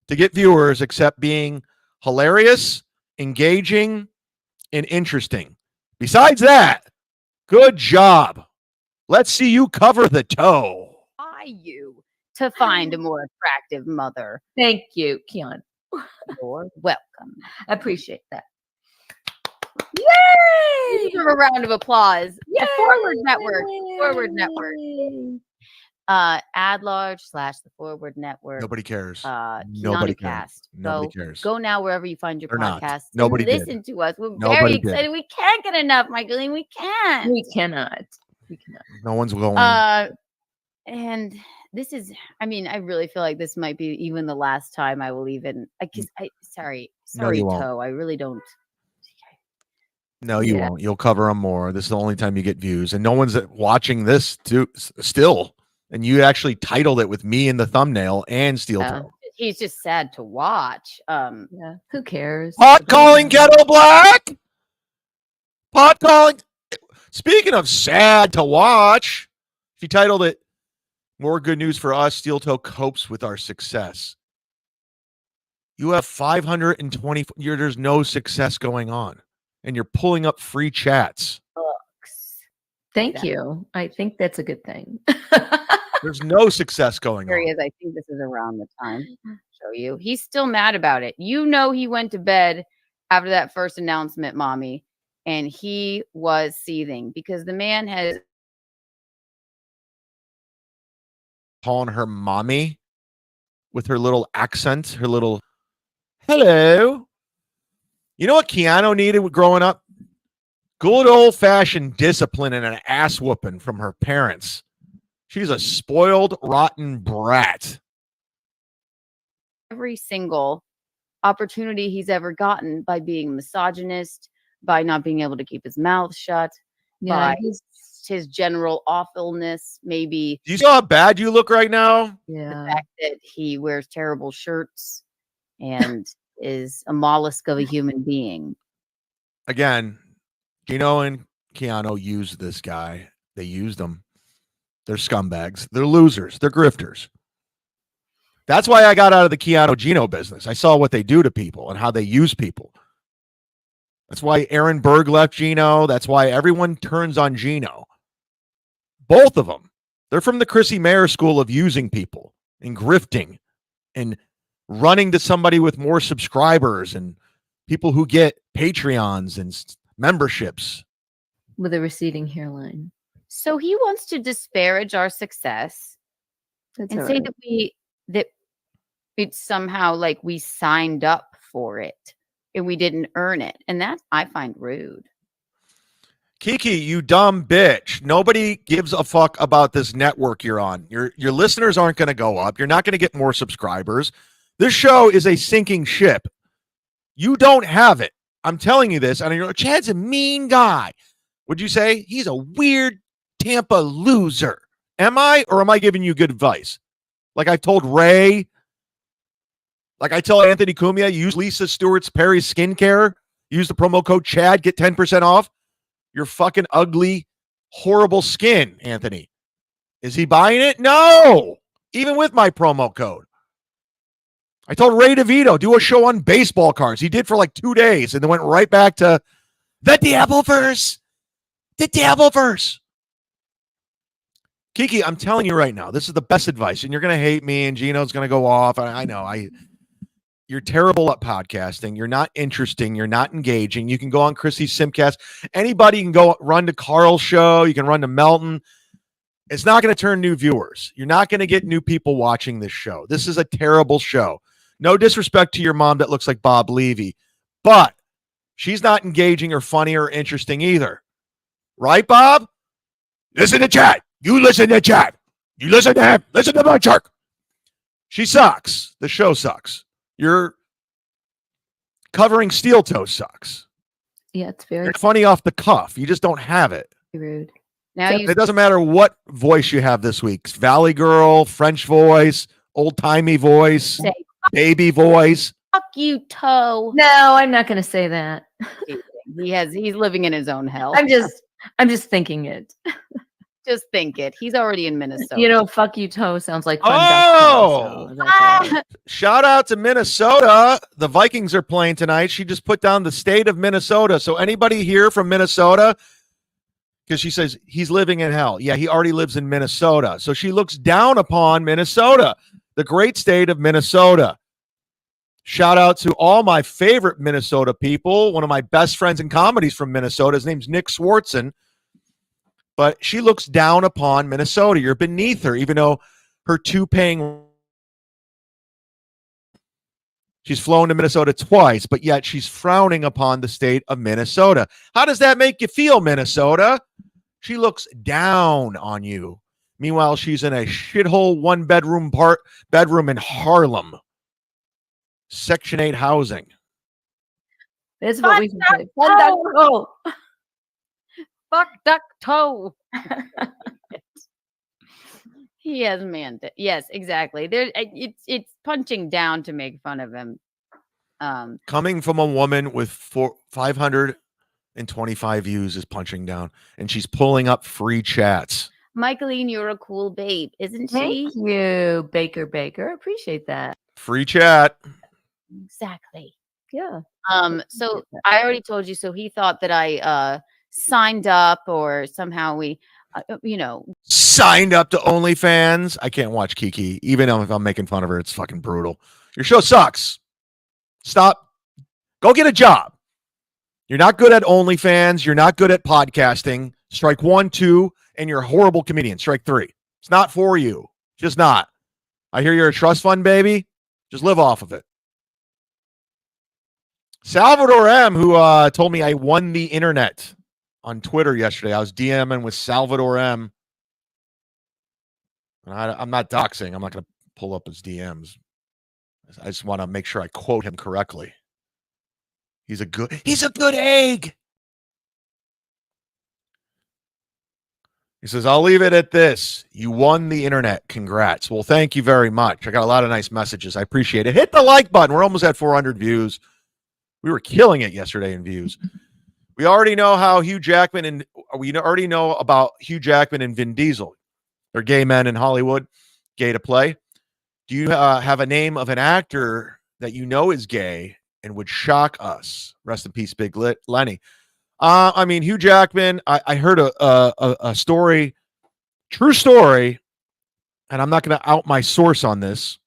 to get viewers, except being hilarious, engaging, and interesting. Besides that, good job. Let's see you cover the toe. You to find a more attractive mother. Thank you, Keon. You're welcome. I appreciate that. Yay! Give a round of applause. Yay! Forward Network. Forward Network. Ad large / the Forward Network. Nobody cares. Nobody cares. Nobody cares. Go now wherever you find your podcast. Nobody listen to us. We're Nobody very did. excited. We can't get enough, Michaeline. We can't. We cannot. No one's going. And this is, I mean, I really feel like this might be even the last time I will even, sorry, you won't. Toe. I really don't. No, you won't. You'll cover them more. This is the only time you get views. And no one's watching this still. And you actually titled it with me in the thumbnail and Steel Toe. He's just sad to watch. Yeah. Who cares? Pot calling kettle black. Pot calling. Speaking of sad to watch, she titled it "More Good News for Us. Steel Toe copes with our success." You have 520. There's no success going on, and you're pulling up free chats. Thank you. I think that's a good thing. There's no success going Here on. he is. I think this is around the time. Show you. He's still mad about it. You know, he went to bed after that first announcement, mommy, and he was seething because the man has Calling her mommy with her little accent, her little hello. You know what Keanu needed growing up? Good old-fashioned discipline and an ass whooping from her parents. She's a spoiled, rotten brat. every single opportunity he's ever gotten by being misogynist, by not being able to keep his mouth shut, by his general awfulness, maybe. Do you see how bad you look right now? The fact that he wears terrible shirts and is a mollusk of a human being. Again, Gino and Keanu used this guy. They used him. They're scumbags. They're losers. They're grifters. That's why I got out of the Keanu Gino business. I saw what they do to people and how they use people. That's why Aaron Berg left Gino. That's why everyone turns on Gino. Both of them. They're from the Chrissy Mayer school of using people and grifting and running to somebody with more subscribers and people who get Patreons and memberships. With a receding hairline. So he wants to disparage our success That's and all say right. that it's somehow like we signed up for it and we didn't earn it. And that I find rude. Kiki, you dumb bitch. Nobody gives a fuck about this network you're on. Your listeners aren't going to go up. You're not going to get more subscribers. This show is a sinking ship. You don't have it. I'm telling you this. And you're like, Chad's a mean guy. Would you say he's a weird Tampa loser? Am I, or am I giving you good advice? Like I told Ray, like I tell Anthony Cumia, use Lisa Stewart's Perry's skincare. Use the promo code Chad, get 10% off your fucking ugly, horrible skin, Anthony. Is he buying it? No, even with my promo code. I told Ray DeVito, do a show on baseball cards. He did for like 2 days and then went right back to the Devilverse. The Devilverse. Kiki, I'm telling you right now, this is the best advice, and you're going to hate me, and Gino's going to go off. I know. You're terrible at podcasting. You're not interesting. You're not engaging. You can go on Chrissy's Simcast. Anybody can go run to Carl's show. You can run to Melton. It's not going to turn new viewers. You're not going to get new people watching this show. This is a terrible show. No disrespect to your mom that looks like Bob Levy, but she's not engaging or funny or interesting either. Right, Bob? Listen to Chad. You listen to Chad. You listen to him. Listen to my jerk. She sucks. The show sucks. You're covering Steel Toe sucks. Yeah, it's very You're funny off the cuff. You just don't have it. rude. Now you It doesn't matter what voice you have this week. Valley Girl, French voice, old-timey voice, say, baby voice. fuck you, Toe. No, I'm not going to say that. He's living in his own hell. I'm just thinking it. Just think it. He's already in Minnesota. You know, fuck you, Toe sounds like fun. Oh! Duck Toe, so that's all right. Shout out to Minnesota. The Vikings are playing tonight. She just put down the state of Minnesota. So anybody here from Minnesota? Because she says he's living in hell. Yeah, he already lives in Minnesota. So she looks down upon Minnesota, the great state of Minnesota. Shout out to all my favorite Minnesota people. One of my best friends in comedy is from Minnesota. His name's Nick Swartzen. But she looks down upon Minnesota. You're beneath her, even though her she's flown to Minnesota twice, but yet she's frowning upon the state of Minnesota. How does that make you feel, Minnesota? She looks down on you. Meanwhile, she's in a shithole one-bedroom bedroom in Harlem. Section 8 housing. That's what we can say. Fun duck Oh, Fuck Duck Toe. He has yes, exactly. There, it's punching down to make fun of him. Coming from a woman with 525 views is punching down, and she's pulling up free chats. Michaeline, you're a cool babe, isn't she? thank you, Baker. Appreciate that. Free chat. Exactly. Yeah. So I already told you. So he thought that I signed up, or somehow we, Signed up to OnlyFans. I can't watch Kiki, even if I'm making fun of her. It's fucking brutal. Your show sucks. Stop. Go get a job. You're not good at OnlyFans. You're not good at podcasting. Strike 1, 2, and you're a horrible comedian. Strike 3. It's not for you. Just not. I hear you're a trust fund baby. Just live off of it. Salvador M, who told me I won the internet on Twitter yesterday. I was DMing with Salvador M. And I'm not doxing. I'm not going to pull up his DMs. I just want to make sure I quote him correctly. He's a good egg. He says, I'll leave it at this. You won the internet. Congrats. Well, thank you very much. I got a lot of nice messages. I appreciate it. Hit the like button. We're almost at 400 views. We were killing it yesterday in views. We already know about Hugh Jackman and Vin Diesel. They're gay men in Hollywood, gay to play. Do you have a name of an actor that you know is gay and would shock us? Rest in peace, Big Lenny. I mean, Hugh Jackman. I heard a story, true story, and I'm not going to out my source on this,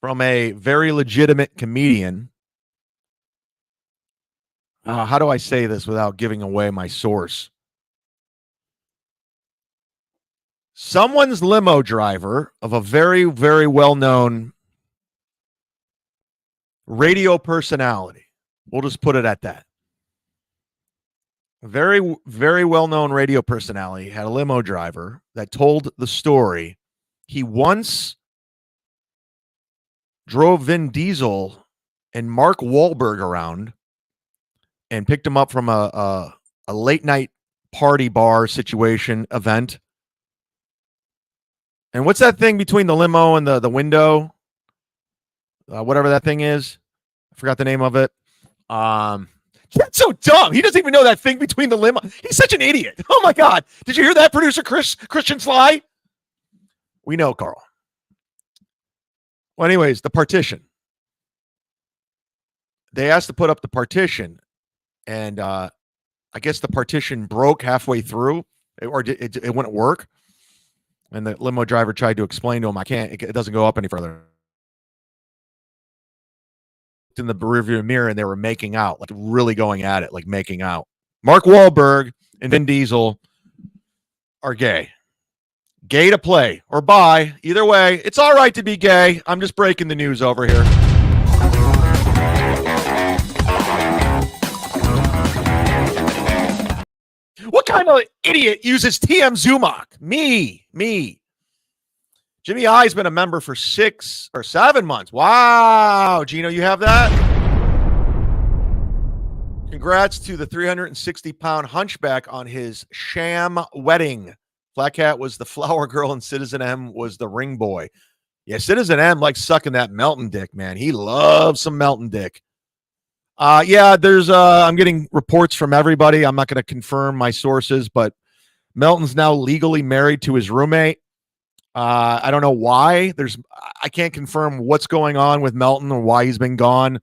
from a very legitimate comedian. How do I say this without giving away my source? Someone's limo driver of a very, very well-known radio personality. We'll just put it at that. A very, very well-known radio personality had a limo driver that told the story. He once drove Vin Diesel and Mark Wahlberg around and picked him up from a late night party bar situation event. And what's that thing between the limo and the window? Whatever that thing is. I forgot the name of it. That's so dumb. He doesn't even know that thing between the limo. He's such an idiot. Oh, my God. Did you hear that, producer Christian Sly? We know, Carl. Well, anyways, the partition. They asked to put up the partition, and I guess the partition broke halfway through, or it wouldn't work. And the limo driver tried to explain to him, it doesn't go up any further. In the rearview mirror, and they were making out, like really going at it, like making out. Mark Wahlberg and Vin Diesel are gay. Gay to play or bi. Either way, it's all right to be gay. I'm just breaking the news over here. What kind of idiot uses TM Zumock? Me. Jimmy I's been a member for 6 or 7 months. Wow. Gino, you have that? Congrats to the 360-pound hunchback on his sham wedding. Black Cat was the flower girl and Citizen M was the ring boy. Yeah, Citizen M likes sucking that Melton dick, man. He loves some Melton dick. Yeah, there's I'm getting reports from everybody. I'm not going to confirm my sources, but Melton's now legally married to his roommate. I don't know why. I can't confirm what's going on with Melton or why he's been gone.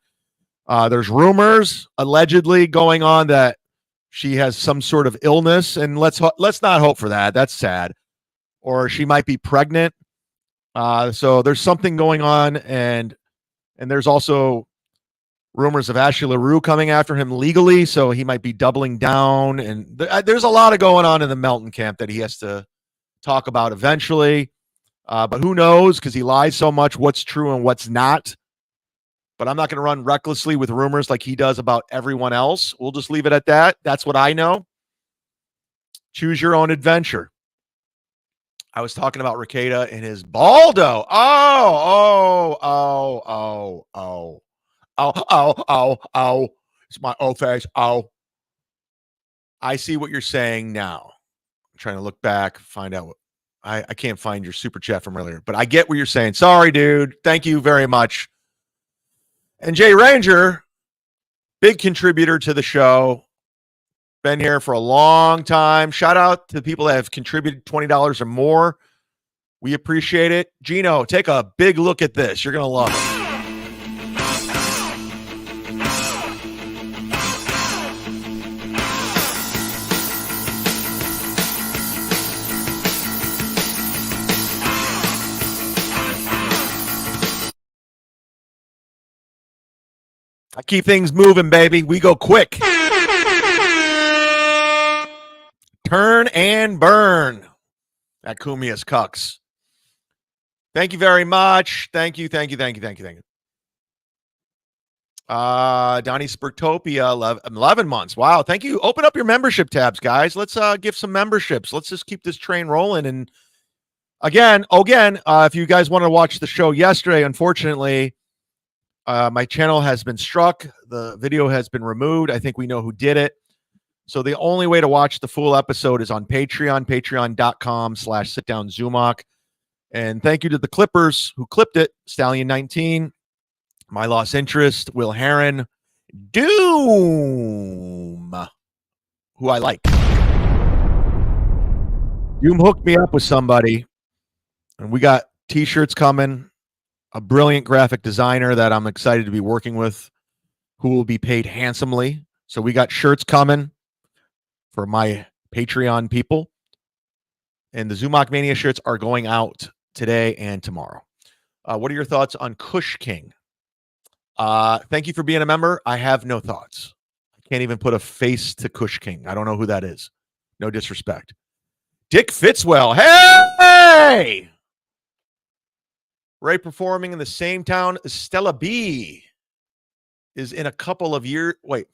There's rumors allegedly going on that she has some sort of illness, and let's not hope for that. That's sad. Or she might be pregnant. So there's something going on, and there's also rumors of Ashley LaRue coming after him legally, so he might be doubling down. And there's a lot of going on in the Melton camp that he has to talk about eventually. But who knows, because he lies so much, what's true and what's not. But I'm not going to run recklessly with rumors like he does about everyone else. We'll just leave it at that. That's what I know. Choose your own adventure. I was talking about Rekieta and his Baldo. Oh. It's my old face. Oh. I see what you're saying now. I'm trying to look back, find out what I can't find your super chat from earlier, but I get what you're saying. Sorry, dude. Thank you very much. And Jay Ranger, big contributor to the show. Been here for a long time. Shout out to the people that have contributed $20 or more. We appreciate it. Gino, take a big look at this. You're going to love it. I keep things moving, baby. We go quick. Turn and burn at Cumia'S Cucks. Thank you very much. Thank you. Donnie Spurtopia, 11 months. Wow. Thank you. Open up your membership tabs, guys. Let's give some memberships. Let's just keep this train rolling. And again, if you guys want to watch the show yesterday, unfortunately, my channel has been struck. The video has been removed. I think we know who did it. So the only way to watch the full episode is on Patreon, patreon.com/sitdownzumock. And thank you to the Clippers who clipped it. Stallion19, My Lost Interest, Will Heron, Doom, who I like. Doom hooked me up with somebody, and we got t-shirts coming. A brilliant graphic designer that I'm excited to be working with, who will be paid handsomely. So we got shirts coming for my Patreon people. And the Zumock Mania shirts are going out today and tomorrow. What are your thoughts on Kush King? Thank you for being a member. I have no thoughts. I can't even put a face to Kush King. I don't know who that is. No disrespect. Dick Fitzwell. Hey! Ray performing in the same town as Stella B is in a couple of years. Wait,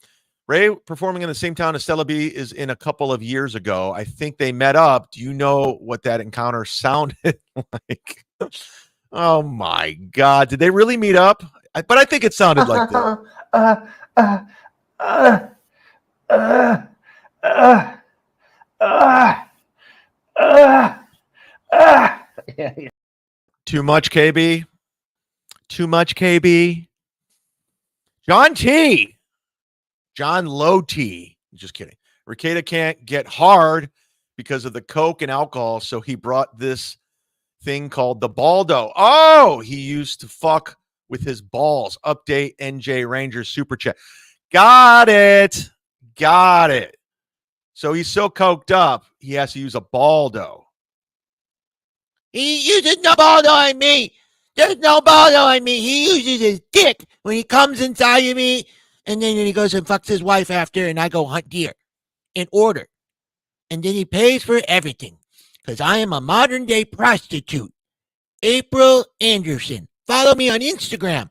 Ray performing in the same town as Stella B is in a couple of years ago. I think they met up. Do you know what that encounter sounded like? Oh my God. Did they really meet up? But I think it sounded like that. Too much, KB. Too much, KB. John T. John Low T. Just kidding. Rekieta can't get hard because of the coke and alcohol, so he brought this thing called the Baldo. Oh, he used to fuck with his balls. Update NJ Rangers super chat. Got it. Got it. So he's so coked up, he has to use a Baldo. He uses no Baldo on me. There's no Baldo on me. He uses his dick when he comes inside of me, and then he goes and fucks his wife after, and I go hunt deer in order. And then he pays for everything because I am a modern-day prostitute. April Anderson. Follow me on Instagram.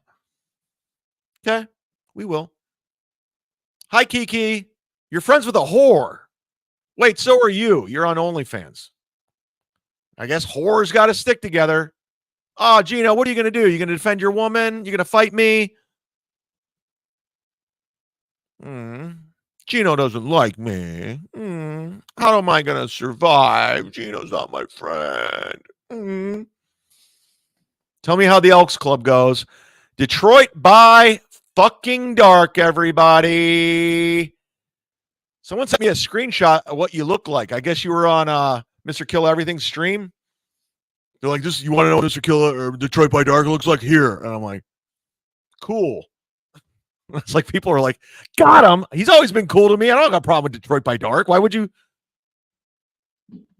Okay, we will. Hi, Kiki. You're friends with a whore. Wait, so are you. You're on OnlyFans. I guess whores got to stick together. Oh, Gino, what are you going to do? You going to defend your woman? You going to fight me? Gino doesn't like me. How am I going to survive? Gino's not my friend. Tell me how the Elks Club goes. Detroit by fucking dark, everybody. Someone sent me a screenshot of what you look like. I guess you were on Mr. Kill Everything's stream. They're like, "This, you want to know what Mr. Kill or Detroit by Dark looks like here?" And I'm like, cool. It's like people are like, got him. He's always been cool to me. I don't have a problem with Detroit by Dark. Why would you?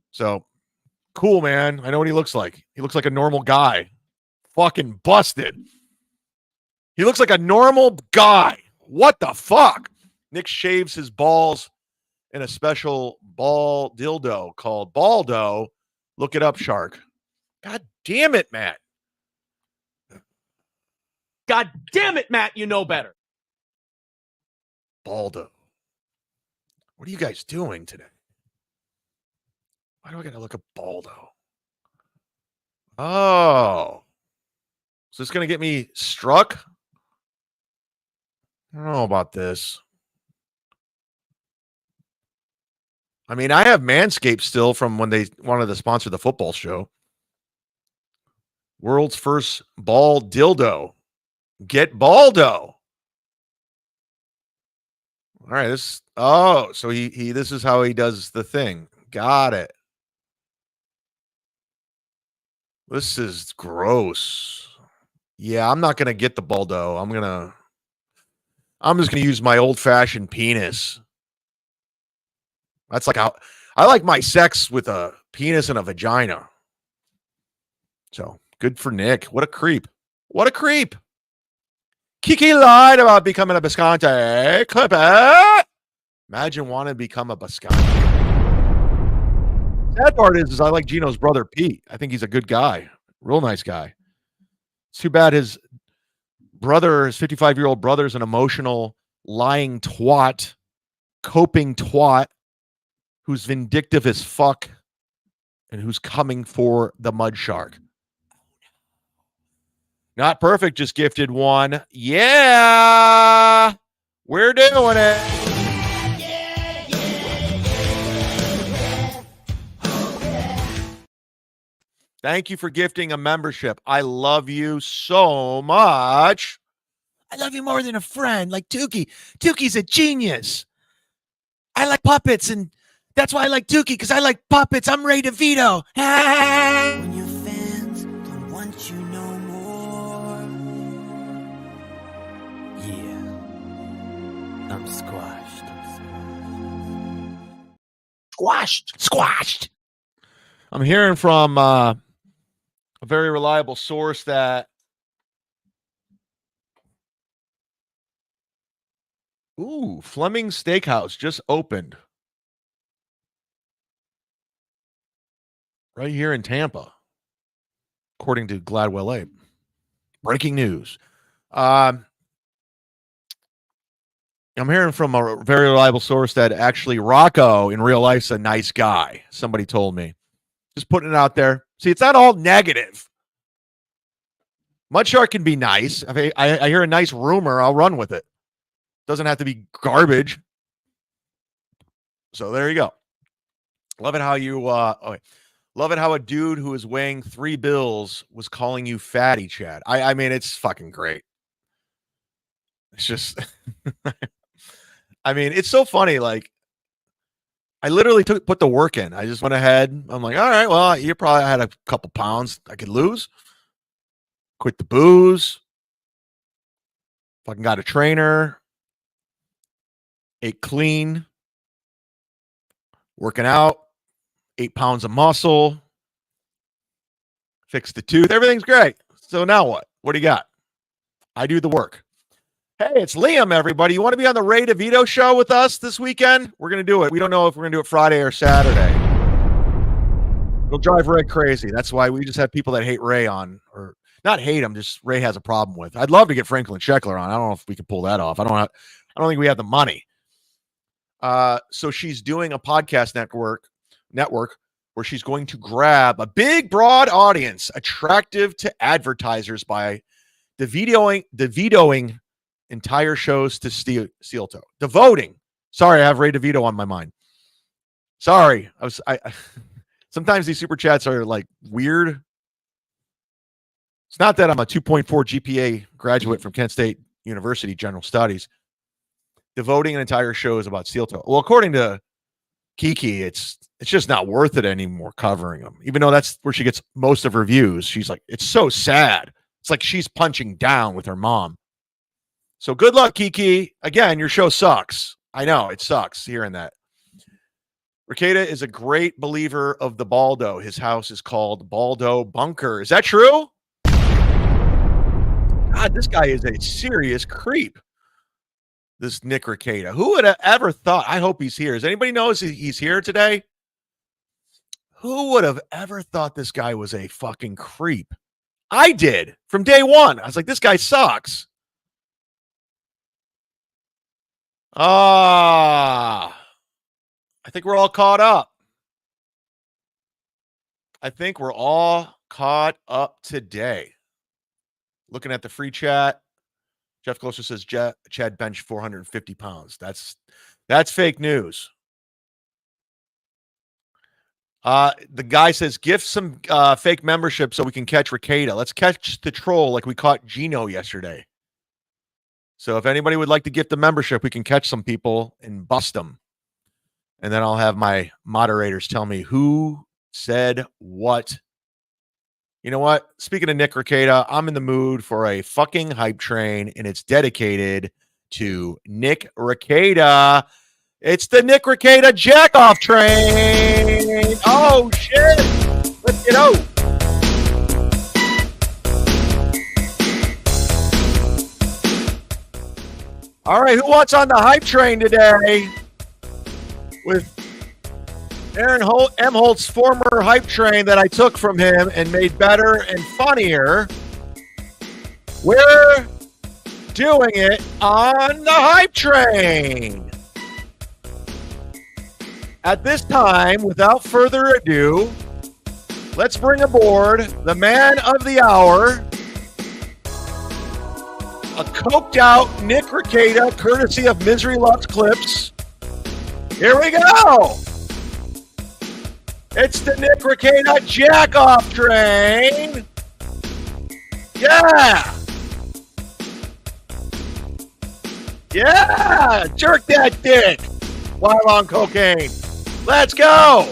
So cool, man. I know what he looks like. He looks like a normal guy. Fucking busted. He looks like a normal guy. What the fuck? Nick shaves his balls in a special ball dildo called Baldo. Look it up, Shark. God damn it, Matt. God damn it, Matt, you know better. Baldo. What are you guys doing today? Why do I got to look at Baldo? Oh. Is this going to get me struck? I don't know about this. I mean, I have Manscaped still from when they wanted to sponsor the football show. World's first ball dildo. Get Baldo. All right, so he this is how he does the thing. Got it. This is gross. Yeah, I'm not gonna get the Baldo. I'm just gonna use my old-fashioned penis. That's like how I like my sex, with a penis and a vagina. So good for Nick. What a creep. What a creep. Kiki lied about becoming a Bisconte. Clip it. Imagine wanting to become a Bisconte. Sad part is I like Gino's brother, Pete. I think he's a good guy. Real nice guy. It's too bad his 55-year-old brother's an emotional, lying twat, coping twat, who's vindictive as fuck, and who's coming for the mud shark. Not perfect, just gifted one. Yeah, we're doing it. Thank you for gifting a membership. I love you so much. I love you more than a friend, like Tukey. Tukey's a genius. I like puppets, and That's why I like Dookie, because I like puppets. I'm Ray DeVito. When your fans don't want you no more. Yeah. I'm squashed. Squashed. I'm hearing from a very reliable source that Fleming Steakhouse just opened right here in Tampa, according to Gladwell Abe. Breaking news. I'm hearing from a very reliable source that actually Rocco in real life's a nice guy. Somebody told me. Just putting it out there. See, it's not all negative. Mudshark can be nice. If I hear a nice rumor, I'll run with it. Doesn't have to be garbage. So there you go. Love it how you love it how a dude who is weighing 3 bills was calling you fatty, Chad. I mean, it's fucking great. It's just I mean, it's so funny. Like, I literally put the work in. I just went ahead. I'm like, all right, well, you probably had a couple pounds I could lose. Quit the booze. Fucking got a trainer. Ate clean. Working out. 8 pounds of muscle. Fixed the tooth. Everything's great. So now what? What do you got? I do the work. Hey, it's Liam, everybody. You want to be on the Ray DeVito show with us this weekend? We're going to do it. We don't know if we're going to do it Friday or Saturday. It'll drive Ray crazy. That's why we just have people that hate Ray on, or not hate him, just Ray has a problem with. I'd love to get Franklin Sheckler on. I don't know if we can pull that off. I don't think we have the money. So she's doing a podcast network where she's going to grab a big, broad audience, attractive to advertisers by DeVitoing entire shows to Steel Toe. Devoting. Sorry, I have Ray DeVito on my mind. Sorry. I sometimes these super chats are like weird. It's not that I'm a 2.4 GPA graduate from Kent State University General Studies. Devoting an entire show is about Steel Toe. Well, according to Kiki, it's just not worth it anymore covering them. Even though that's where she gets most of her views. She's like, it's so sad. It's like she's punching down with her mom. So good luck, Kiki. Again, your show sucks. I know, it sucks hearing that. Rekieta is a great believer of the Baldo. His house is called Baldo Bunker. Is that true? God, this guy is a serious creep. This Nick Rekieta. Who would have ever thought? I hope he's here. Does anybody know he's here today? Who would have ever thought this guy was a fucking creep? I did from day one. I was like, this guy sucks. I think we're all caught up. I think we're all caught up today. Looking at the free chat, Jeff Closer says Chad benched 450 pounds. That's fake news. The guy says gift some fake membership so we can catch Rekieta. Let's catch the troll like we caught Gino yesterday. So if anybody would like to gift a membership, we can catch some people and bust them. And then I'll have my moderators tell me who said what. You know what? Speaking of Nick Rekieta, I'm in the mood for a fucking hype train, and it's dedicated to Nick Rekieta. It's the Nick Rekieta jack-off train. Oh, shit. Let's get out. All right, who wants on the hype train today? With Aaron Emholt's former hype train that I took from him and made better and funnier. We're doing it on the hype train. At this time, without further ado, let's bring aboard the man of the hour, a coked out Nick Rekieta, courtesy of Misery Loves Clips. Here we go. It's the Nick Rekieta jack-off train. Yeah. Yeah. Jerk that dick while on cocaine. Let's go.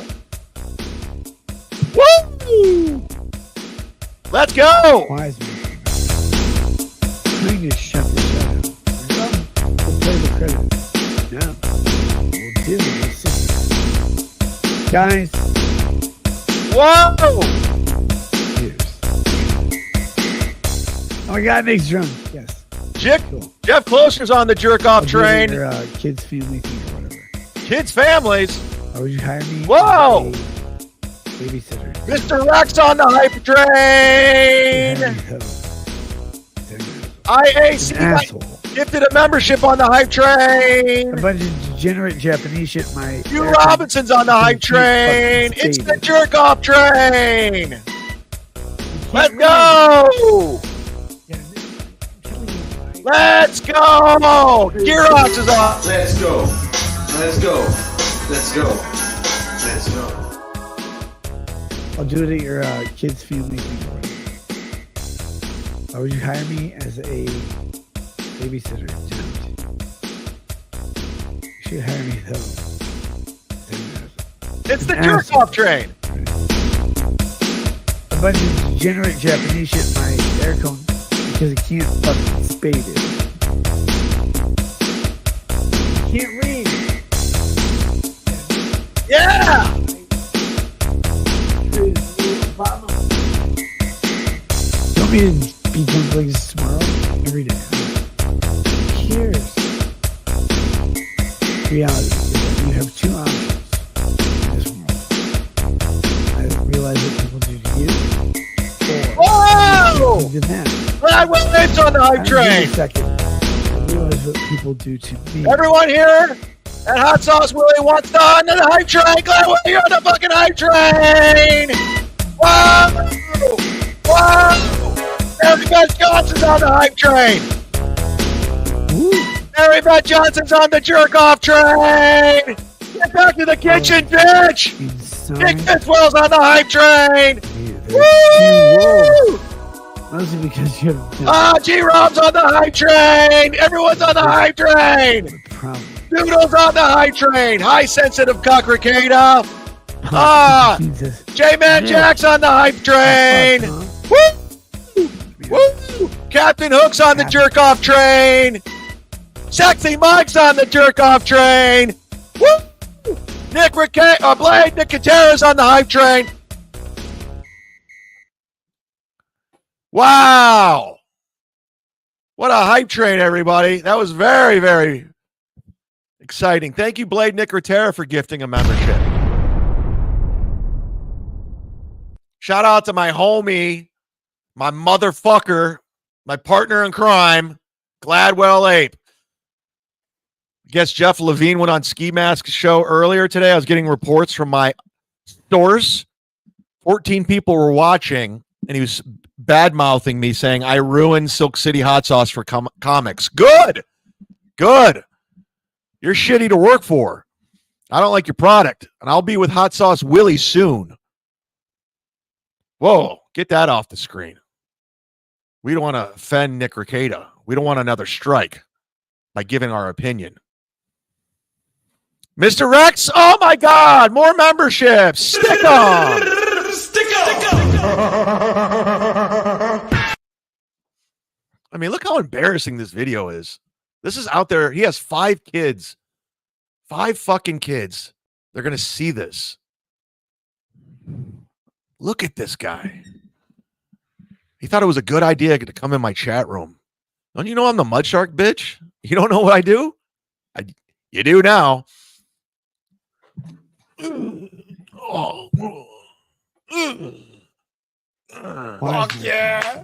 Woo! Let's go. Wise man. Trying to shut the show down. We'll play the credit. No. We'll do it. We'll see. Guys. Whoa! Cheers. Oh my God, Nick's drunk. Yes. Jeff Closer's on the jerk off train. Your kids' family thing or whatever. Kids' families. Or would you hire me? Whoa! as a babysitter. Mr. Rex on the hype train. IAC Asshole. gifted a membership on the hype train. A bunch of degenerate Japanese shit. Hugh Robinson's on the hype train. It's the jerk off train. Let's go. Let's go. Gearox is on. Let's go. Let's go. Let's go. Let's go. I'll do it at your kids' family thing or whatever. Or would you hire me as a babysitter? You should hire me though. It's the jerk off train. A bunch of degenerate Japanese shit in my air cone because it can't fucking spade it. Can't read. Yeah. You want me to be drunk like this tomorrow? Every day. Who cares? Reality is that you have two options in this world. I realize what people do to you. Or Whoa! to them. Glad Williams on the hype train. Second, I realize what people do to me. Everyone here at Hot Sauce Willie wants to on the hype train. Glad you're on the fucking hype train. Whoa! Whoa! Mary Beth Johnson's on the hype train. Mary Beth Johnson's on the jerk off train. Get back to the kitchen, bitch. Nick Fitzwell's on the hype train. Woo! Mostly because you have G-Rob's on the hype train. Everyone's on the hype train. Doodle's on the hype train. High sensitive cock Rekieta. J-Man Jack's on the hype train. Woo! Woo! Captain Hook's on the jerk off train. Sexy Mike's on the jerk off train. Woo! Blade Nicotera's on the hype train. Wow. What a hype train, everybody. That was very, very exciting. Thank you, Blade Nicotera, for gifting a membership. Shout out to my homie, my motherfucker, my partner in crime, Gladwell Ape. I guess Jeff Levine went on Ski Mask's show earlier today. I was getting reports from my source. 14 people were watching, and he was bad-mouthing me, saying, I ruined Silk City Hot Sauce for comics. Good. Good. You're shitty to work for. I don't like your product, and I'll be with Hot Sauce Willie soon. Whoa, get that off the screen. We don't want to offend Nick Rekieta. We don't want another strike by giving our opinion. Mr. Rex, oh my God, more memberships. Stick on. Stick on. I mean, look how embarrassing this video is. This is out there. He has 5 kids. 5 fucking kids. They're going to see this. Look at this guy. He thought it was a good idea to come in my chat room. Don't you know I'm the Mud Shark, bitch? You don't know what I do? You do now. Oh. Fuck yeah.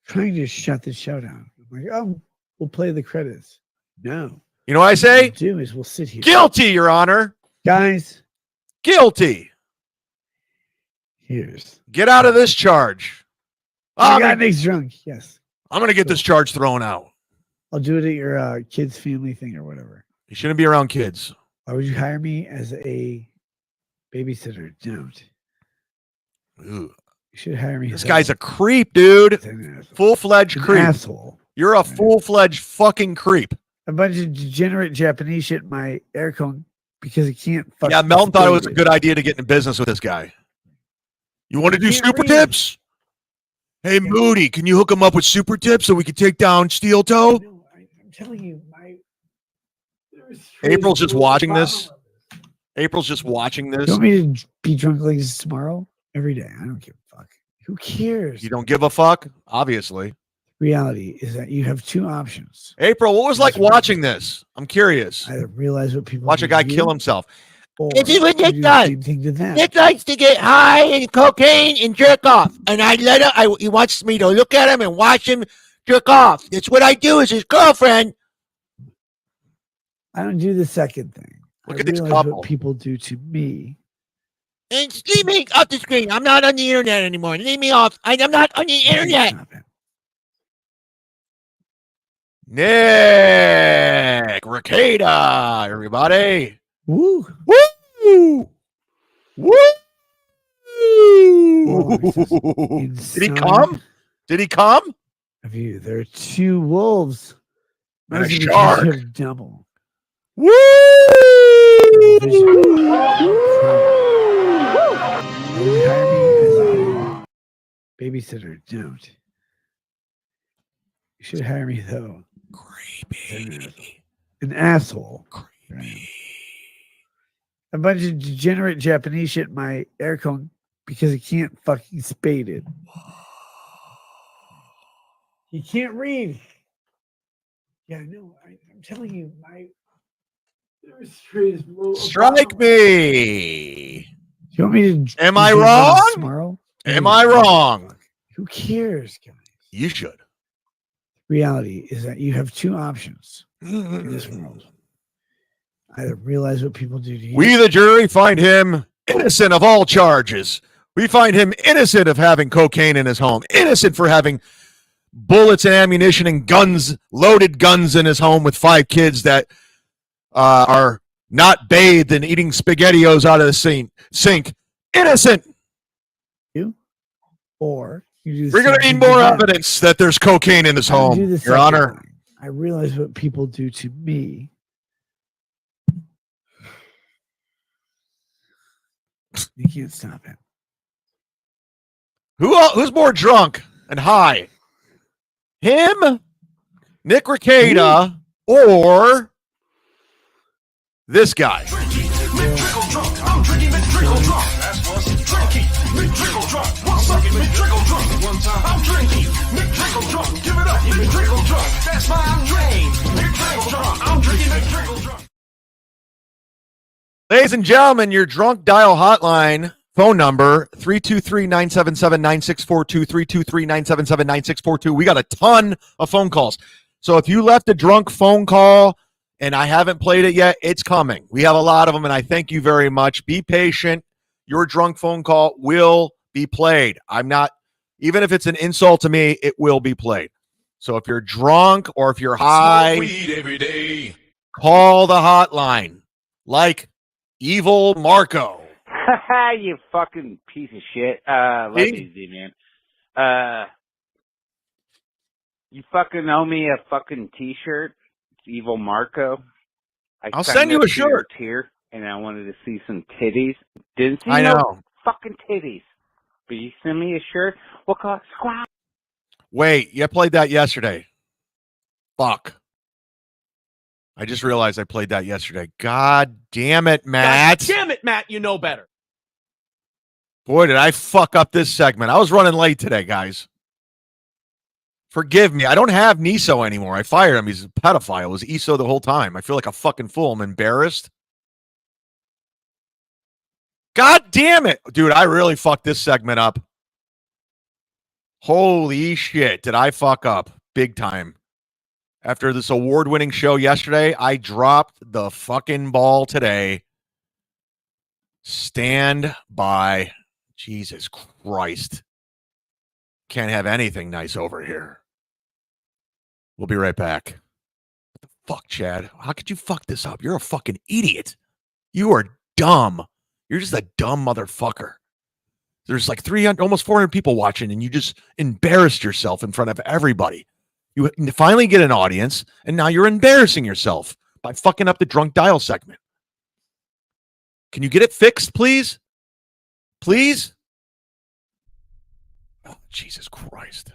Trying to shut the show down. I'm like, oh, we'll play the credits. No. You know what I say? What we'll do is we'll sit here. Guilty, Your Honor. Guys. Guilty. Get out of this charge. Oh, my God, Nick's drunk. Yes. I'm going to get this charge thrown out. I'll do it at your kids' family thing or whatever. You shouldn't be around kids. Or would you hire me as a babysitter? Don't. Ooh. You should hire me. This guy's a creep, dude. Full-fledged creep. Asshole. You're a full-fledged fucking creep. A bunch of degenerate Japanese shit in my air cone because he can't. Yeah, Melton thought it was a good idea to get in business with this guy. You want to do super tips? Hey, Moody, can you hook him up with super tips so we can take down Steel Toe? No, I'm telling you, April's just watching this. April's just watching this. You want me to be drunk like this tomorrow? Every day. I don't give a fuck. Who cares? You don't give a fuck? Obviously. Reality is that you have two options. April, what was like watching this? I'm curious. Either realize what people watch a guy kill himself. This is what Nick does. Nick likes to get high and cocaine and jerk off. And I let him, he wants me to look at him and watch him jerk off. That's what I do as his girlfriend. I don't do the second thing. Look I at this realize couple. what people do to me. And leave me off the screen. I'm not on the internet anymore. Leave me off. I'm not on the internet. Nick Rekieta, everybody. Woo. Woo. Woo. Did he come? Did he come? Of you, there are two wolves. And a Most of you shark. have double. Woo! Babysitter, don't. You should hire me though. Creepy. An asshole. Creepy. A bunch of degenerate Japanese shit in my air cone because he can't fucking spade it. He can't read. Yeah, no, I'm telling you, my Strike me. You want me to? Am I do this wrong? tomorrow? Am I wrong? Who cares, guys? You should. Reality is that you have two options in this world. Either realize what people do to you. We, the jury, find him innocent of all charges. We find him innocent of having cocaine in his home, innocent for having bullets, ammunition, and guns, loaded guns in his home with 5 kids that are not bathed and eating SpaghettiOs out of the sink. Innocent. You? Or you do We're going to need more evidence that there's cocaine in this home, Your Honor. I realize what people do to me. You can't stop it. Who's more drunk and high? Him, Nick Rekieta, or this guy? I'm drinking McDrickle drunk. That's what's drinking McDrickle drunk. One second, McDrickle drunk. One time, I'm drinking McDrickle drunk. Give it up, McDrickle drunk. That's my name. McDrickle drunk. I'm drinking McDrickle drunk. Ladies and gentlemen, your drunk dial hotline phone number 323-977-9642, 323-977-9642. We got a ton of phone calls. So if you left a drunk phone call and I haven't played it yet, it's coming. We have a lot of them, and I thank you very much. Be patient. Your drunk phone call will be played. I'm not, even if it's an insult to me, it will be played. So if you're drunk or if you're high, Weed every day. call the hotline. Like Evil Marco. You fucking piece of shit. Love you, Z-Man. You fucking owe me a fucking t-shirt. It's Evil Marco. I'll send you a shirt. Here, and I wanted to see some titties. Didn't see I no know. fucking titties. But you send me a shirt, we'll call it squat. Wait, you played that yesterday. Fuck. I just realized I played that yesterday. God damn it, Matt. God damn it, Matt. You know better. Boy, did I fuck up this segment. I was running late today, guys. Forgive me. I don't have Niso anymore. I fired him. He's a pedophile. It was Iso the whole time. I feel like a fucking fool. I'm embarrassed. God damn it. Dude, I really fucked this segment up. Holy shit. Did I fuck up big time? After this award-winning show yesterday, I dropped the fucking ball today. Stand by. Jesus Christ. Can't have anything nice over here. We'll be right back. What the fuck, Chad? How could you fuck this up? You're a fucking idiot. You are dumb. You're just a dumb motherfucker. There's like 300, almost 400 people watching, and you just embarrassed yourself in front of everybody. You finally get an audience, and now you're embarrassing yourself by fucking up the drunk dial segment. Can you get it fixed, please? Please? Oh, Jesus Christ.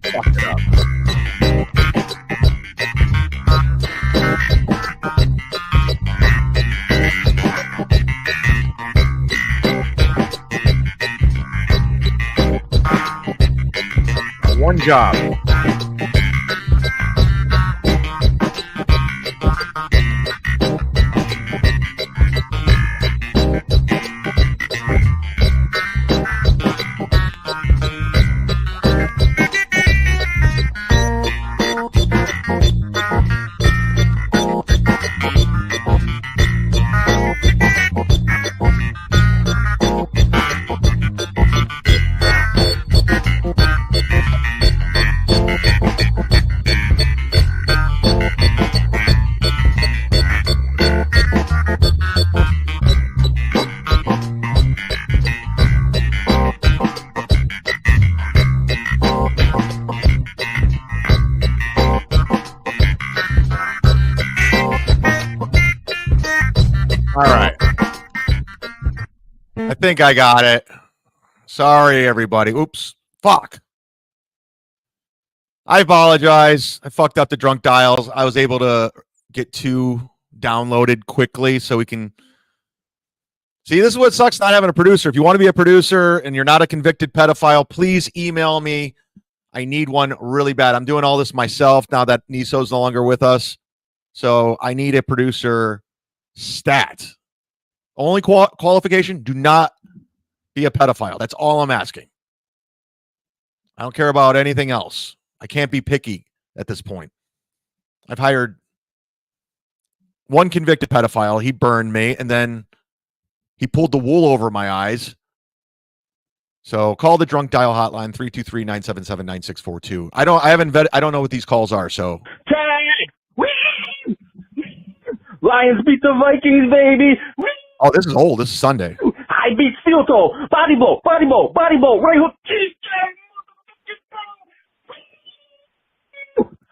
Fuck it up. One job. All right. I think I got it. Sorry, everybody. Oops. Fuck. I apologize. I fucked up the drunk dials. I was able to get 2 downloaded quickly so we can see. This is what sucks not having a producer. If you want to be a producer and you're not a convicted pedophile, please email me. I need one really bad. I'm doing all this myself now that Niso's no longer with us. So I need a producer stat. Only qualification, do not be a pedophile. That's all I'm asking. I don't care about anything else. I can't be picky at this point. I've hired one convicted pedophile. He burned me, and then he pulled the wool over my eyes. So call the drunk dial hotline 323-977-9642. I don't know what these calls are, so Tag! Whee! Lions beat the Vikings, baby! Whee! oh, this is old. This is Sunday. I beat steel toe. Body blow, body blow, body blow. Right hook.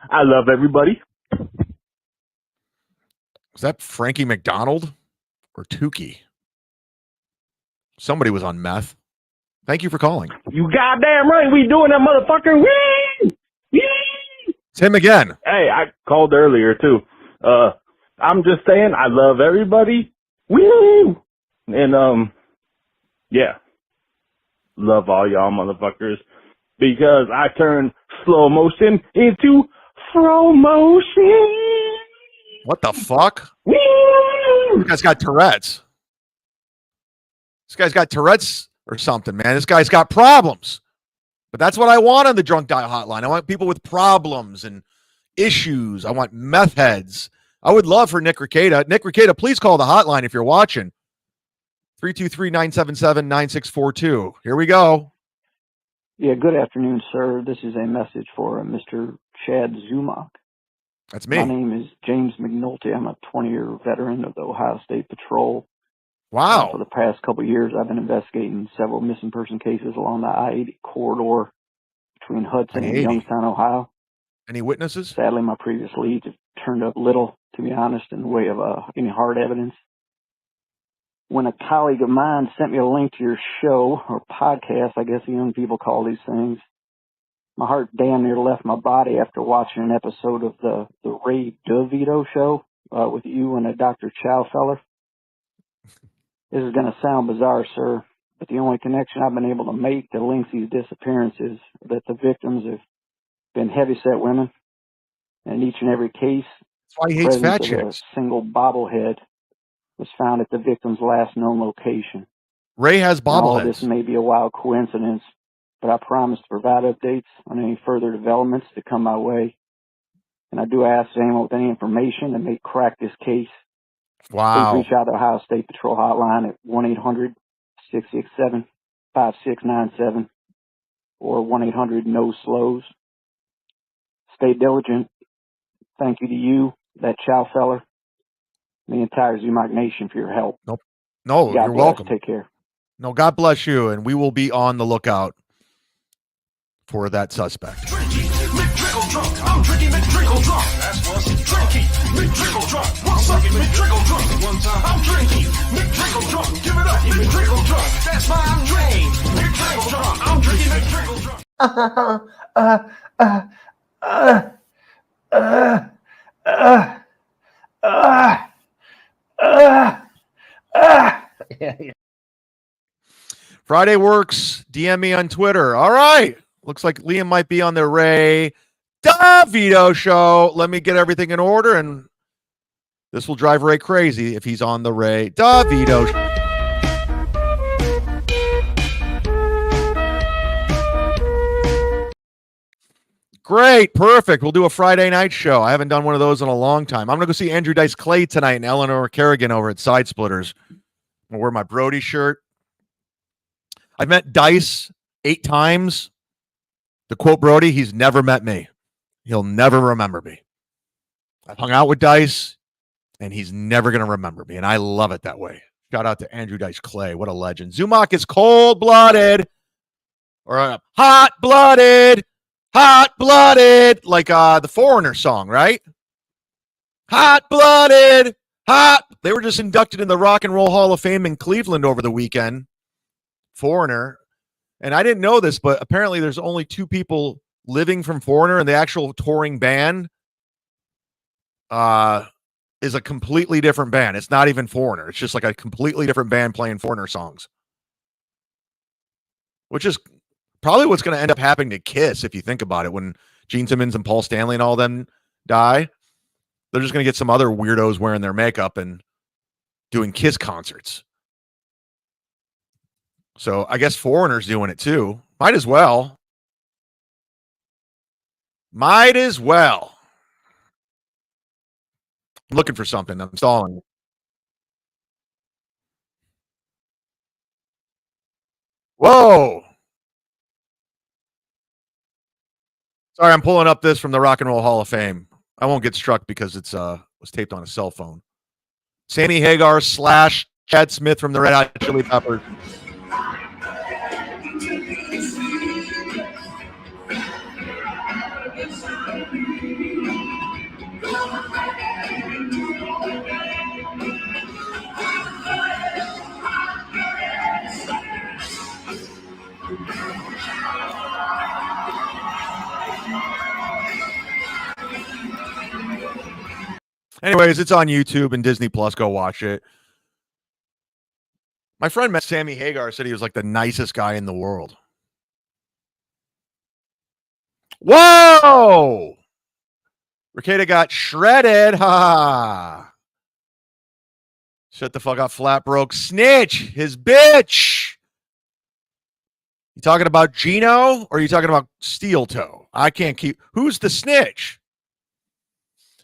I love everybody. Was that Frankie McDonald or Tukey? Somebody was on meth. Thank you for calling. You goddamn right. We doing that motherfucker. Whee! Whee! It's him again. Hey, I called earlier too. I'm just saying I love everybody. Woo! And yeah. Love all y'all motherfuckers. Because I turned slow motion into slow motion. What the fuck? Woo! This guy's got Tourette's. This guy's got Tourette's or something, man. This guy's got problems. But that's what I want on the drunk dial hotline. I want people with problems and issues. I want meth heads. I would love for Nick Rekieta. Nick Rekieta, please call the hotline if you're watching. 323-977-9642. Here we go. Yeah, good afternoon, sir. This is a message for Mr. Chad Zumock. That's me. My name is James McNulty. I'm a 20-year veteran of the Ohio State Patrol. Wow. For the past couple of years, I've been investigating several missing person cases along the I-80 corridor between Hudson and Youngstown, Ohio. Any witnesses? Sadly, my previous leads have turned up little, to be honest, in the way of any hard evidence. When a colleague of mine sent me a link to your show, or podcast, I guess the young people call these things, my heart damn near left my body after watching an episode of the Ray DeVito show with you and a Dr. Chow feller. This is going to sound bizarre, sir, but the only connection I've been able to make that links these disappearances are that the victims have been heavyset women, and in each and every case, that's why he the hates presence fat of chicks. a single bobblehead was found at the victim's last known location. Ray has Now, all this bobbleheads. may be a wild coincidence, but I promise to provide updates on any further developments that come my way. And I do ask anyone with any information that may crack this case. Wow. Please reach out to the Ohio State Patrol hotline at 1-800-667-5697 or 1-800-NO-SLOWS. Stay diligent. Thank you to you, that Chow feller, and the entire Zumock Nation for your help. Nope. No, God you're bless. welcome. Take care. No, God bless you, and we will be on the lookout for that suspect. McDrickle drunk. I'm drinking McDrickle drunk. That's what's drinking. McDrickle drunk. What's up? McDrickle drunk. One time. I'm drinking. McDrickle drunk. Give it up. McDrickle drunk. That's my name. McDrickle drunk. I'm drinking McDrickle drunk. Friday works. DM me on Twitter. All right. Looks like Liam might be on the Ray DeVito show. Let me get everything in order, and this will drive Ray crazy if he's on the Ray DeVito show. Great. Perfect. We'll do a Friday night show. I haven't done one of those in a long time. I'm going to go see Andrew Dice Clay tonight and Eleanor Kerrigan over at Side Splitters. I'm going to wear my Brody shirt. I've met Dice 8 times. To quote Brody, he's never met me. He'll never remember me. I've hung out with Dice, and he's never going to remember me, and I love it that way. Shout out to Andrew Dice Clay. What a legend. Zumock is cold-blooded or hot-blooded. Hot-blooded, like the Foreigner song, right? Hot-blooded, hot. They were just inducted in the Rock and Roll Hall of Fame in Cleveland over the weekend. Foreigner. And I didn't know this, but apparently there's only 2 people living from Foreigner, and the actual touring band is a completely different band. It's not even Foreigner. It's just like a completely different band playing Foreigner songs. Which is probably what's going to end up happening to Kiss, if you think about it. When Gene Simmons and Paul Stanley and all them die, they're just going to get some other weirdos wearing their makeup and doing Kiss concerts. So I guess Foreigner's doing it too. Might as well. Might as well. I'm looking for something. I'm stalling. Whoa. Sorry, I'm pulling up this from the Rock and Roll Hall of Fame. I won't get struck because it's was taped on a cell phone. Sammy Hagar / Chad Smith from the Red Hot Chili Peppers. Anyways, it's on YouTube and Disney Plus. Go watch it. My friend met Sammy Hagar, said he was like the nicest guy in the world. Whoa! Rekieta got shredded. Ha! Shut the fuck up, flat broke. Snitch, his bitch. You talking about Gino or are you talking about Steel Toe? I can't keep. Who's the snitch?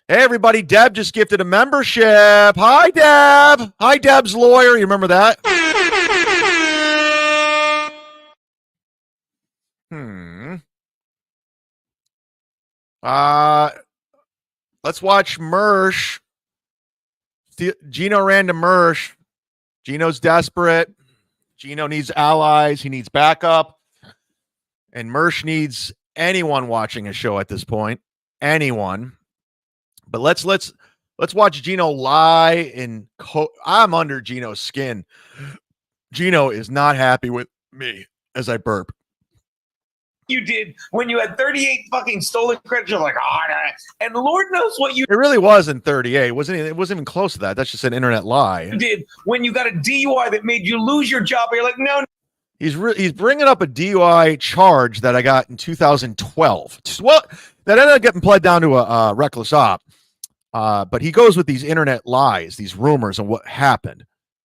Hey, everybody. Deb just gifted a membership. Hi, Deb. Hi, Deb's lawyer. You remember that? Let's watch Mersh. Gino ran to Mersh. Gino's desperate. Gino needs allies. He needs backup. And Mersh needs anyone watching a show at this point. Anyone. But let's watch Gino lie in I'm under Gino's skin. Gino is not happy with me as I burp. You did when you had 38 fucking stolen credits. You're like, and Lord knows what you It really wasn't 38. It wasn't even close to that. That's just an internet lie. did when you got a DUI that made you lose your job. You're like, no. He's bringing up a DUI charge that I got in 2012. Well, that ended up getting pled down to a reckless op. But he goes with these internet lies, these rumors on what happened.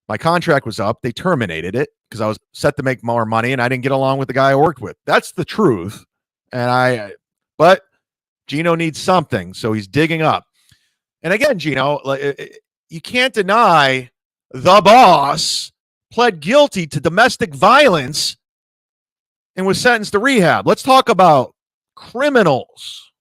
My contract was up. They terminated it because I was set to make more money and I didn't get along with the guy I worked with. That's the truth. But Gino needs something. So he's digging up. And again, Gino, you can't deny the boss pled guilty to domestic violence and was sentenced to rehab. Let's talk about criminals.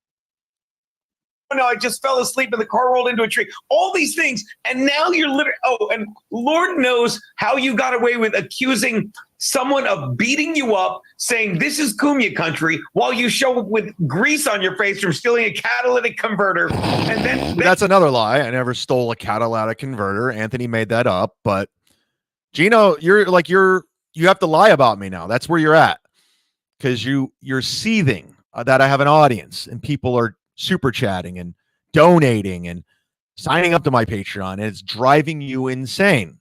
no, I just fell asleep and the car rolled into a tree. All these things. And now you're literally, and Lord knows how you got away with accusing someone of beating you up, saying this is Cumia country, while you show up with grease on your face from stealing a catalytic converter. And then That's another lie. I never stole a catalytic converter. Anthony made that up. But Gino, you have to lie about me now. That's where you're at. Because you're seething that I have an audience and people are super chatting and donating and signing up to my Patreon, and it's driving you insane.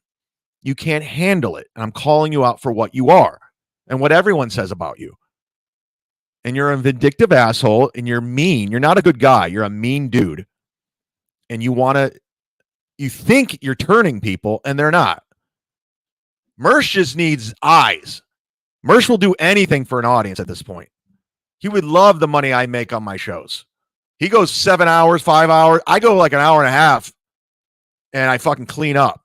You can't handle it. And I'm calling you out for what you are and what everyone says about you. And you're a vindictive asshole and you're mean. You're not a good guy. You're a mean dude. And you think you're turning people and they're not. Mersh just needs eyes. Mersh will do anything for an audience at this point. He would love the money I make on my shows. He goes 7 hours, 5 hours. I go like an hour and a half and I fucking clean up.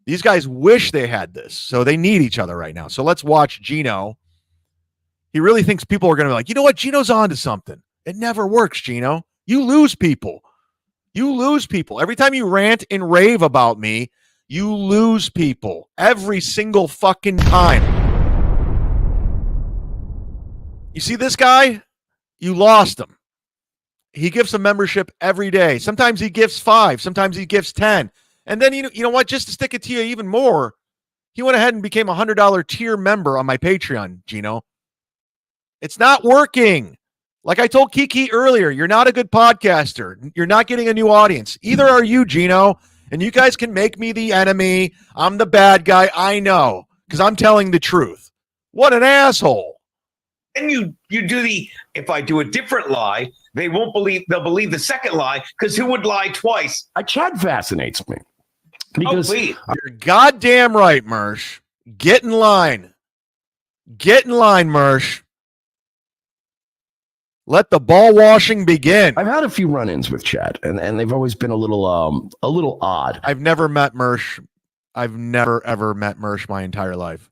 These guys wish they had this. So they need each other right now. So let's watch Gino. He really thinks people are going to be like, you know what? Gino's on to something. It never works, Gino. You lose people. You lose people. Every time you rant and rave about me, you lose people. Every single fucking time. You see this guy? You lost him. He gives a membership every day. Sometimes he gives 5. Sometimes he gives 10. And then, you know what? Just to stick it to you even more, he went ahead and became a $100 tier member on my Patreon, Gino. It's not working. Like I told Kiki earlier, you're not a good podcaster. You're not getting a new audience. Either are you, Gino. And you guys can make me the enemy. I'm the bad guy. I know. Because I'm telling the truth. What an asshole. And you do if I do a different lie, they'll believe the second lie, because who would lie twice? Chad fascinates me. Because you're goddamn right, Mersh. Get in line. Get in line, Mersh. Let the ball washing begin. I've had a few run-ins with Chad, and they've always been a little odd. I've never met Mersh. I've never ever met Mersh my entire life.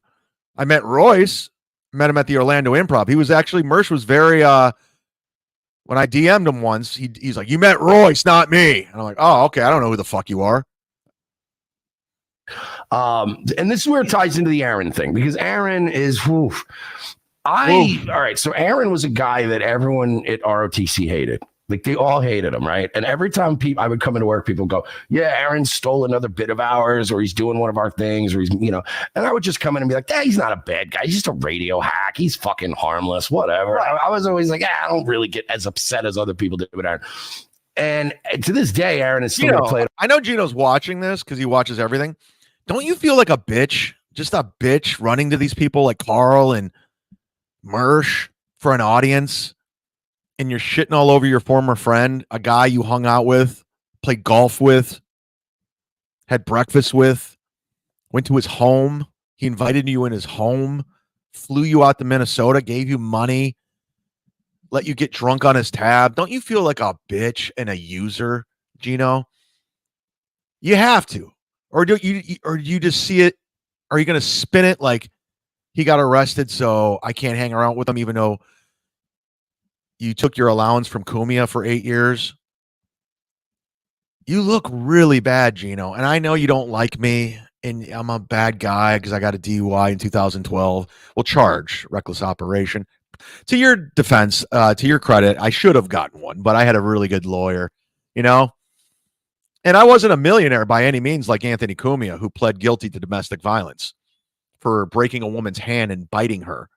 I met Royce. Met him at the Orlando Improv. Mersh was very when I DM'd him once, he's like, you met Royce, not me. And I'm like, oh, okay, I don't know who the fuck you are. And this is where it ties into the Aaron thing, because Aaron is all right. So Aaron was a guy that everyone at ROTC hated. Like they all hated him, right? And every time I would come into work, people go, yeah, Aaron stole another bit of ours, or he's doing one of our things, or he's, and I would just come in and be like, he's not a bad guy. He's just a radio hack. He's fucking harmless, whatever. I was always like, I don't really get as upset as other people did with Aaron. And to this day, Aaron is still playing. I know Gino's watching this because he watches everything. Don't you feel like a bitch? Just a bitch running to these people like Carl and Mersh for an audience? And you're shitting all over your former friend, a guy you hung out with, played golf with, had breakfast with, went to his home. He invited you in his home, flew you out to Minnesota, gave you money, let you get drunk on his tab. Don't you feel like a bitch and a user, Gino? You have to. Or do you just see it? Are you going to spin it like he got arrested, so I can't hang around with him even though you took your allowance from Cumia for 8 years? You look really bad, Gino. And I know you don't like me, and I'm a bad guy because I got a DUI in 2012. Well, charge reckless operation. To your defense, to your credit, I should have gotten one, but I had a really good lawyer, And I wasn't a millionaire by any means like Anthony Cumia, who pled guilty to domestic violence for breaking a woman's hand and biting her.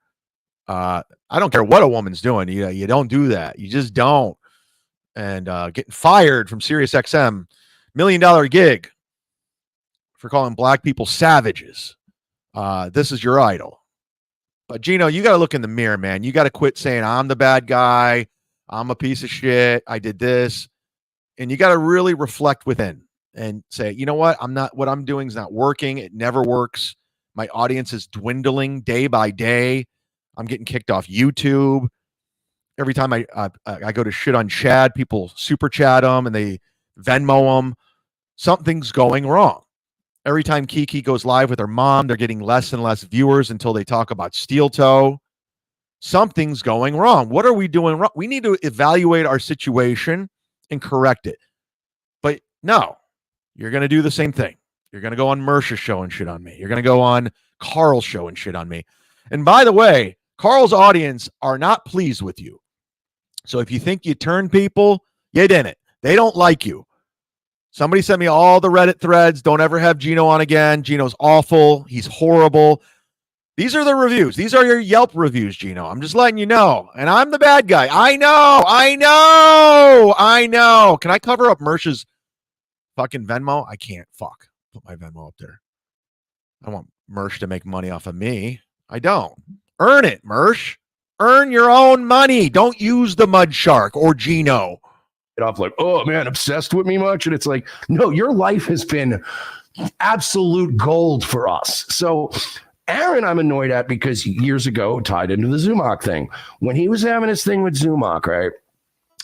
I don't care what a woman's doing. You don't do that. You just don't. And getting fired from SiriusXM, $1 million gig for calling black people savages. This is your idol. But Gino, you got to look in the mirror, man. You got to quit saying I'm the bad guy. I'm a piece of shit. I did this. And you got to really reflect within and say, you know what? What I'm doing is not working. It never works. My audience is dwindling day by day. I'm getting kicked off YouTube. Every time I go to shit on Chad, people super chat him and they Venmo him. Something's going wrong. Every time Kiki goes live with her mom, they're getting less and less viewers until they talk about steel toe. Something's going wrong. What are we doing wrong? We need to evaluate our situation and correct it. But no, you're going to do the same thing. You're going to go on Mersh's show and shit on me. You're going to go on Carl's show and shit on me. And by the way, Carl's audience are not pleased with you. So if you think you turned people, you didn't. They don't like you. Somebody sent me all the Reddit threads. Don't ever have Gino on again. Gino's awful. He's horrible. These are the reviews. These are your Yelp reviews, Gino. I'm just letting you know. And I'm the bad guy. I know. Can I cover up Mersh's fucking Venmo? I can't. Fuck. Put my Venmo up there. I want Mersh to make money off of me. I don't. Earn it, Mersh. Earn your own money. Don't use the Mud Shark or Gino. Off like, oh man, obsessed with me much? And it's like, no, your life has been absolute gold for us. So Aaron, I'm annoyed at because years ago, tied into the Zumock thing, when he was having his thing with Zumock, right?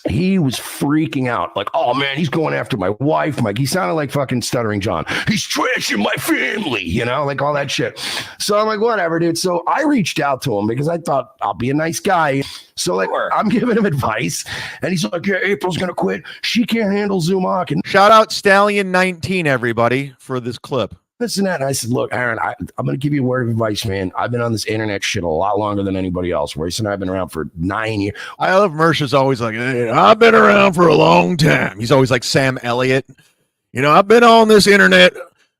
He was freaking out like, oh man, he's going after my wife. Mike, he sounded like fucking Stuttering John. He's trashing my family, you know, like all that shit. So I'm like, whatever, dude. So I reached out to him because I thought I'll be a nice guy. So like, I'm giving him advice, and he's like, yeah, April's gonna quit. She can't handle Zumock. And shout out Stallion19, everybody, for this clip. This and that. And I said, look, Aaron, I'm going to give you a word of advice, man. I've been on this internet shit a lot longer than anybody else. Royce and I have been around for 9 years. I love Mersh's always like, hey, I've been around for a long time. He's always like Sam Elliott. You know, I've been on this internet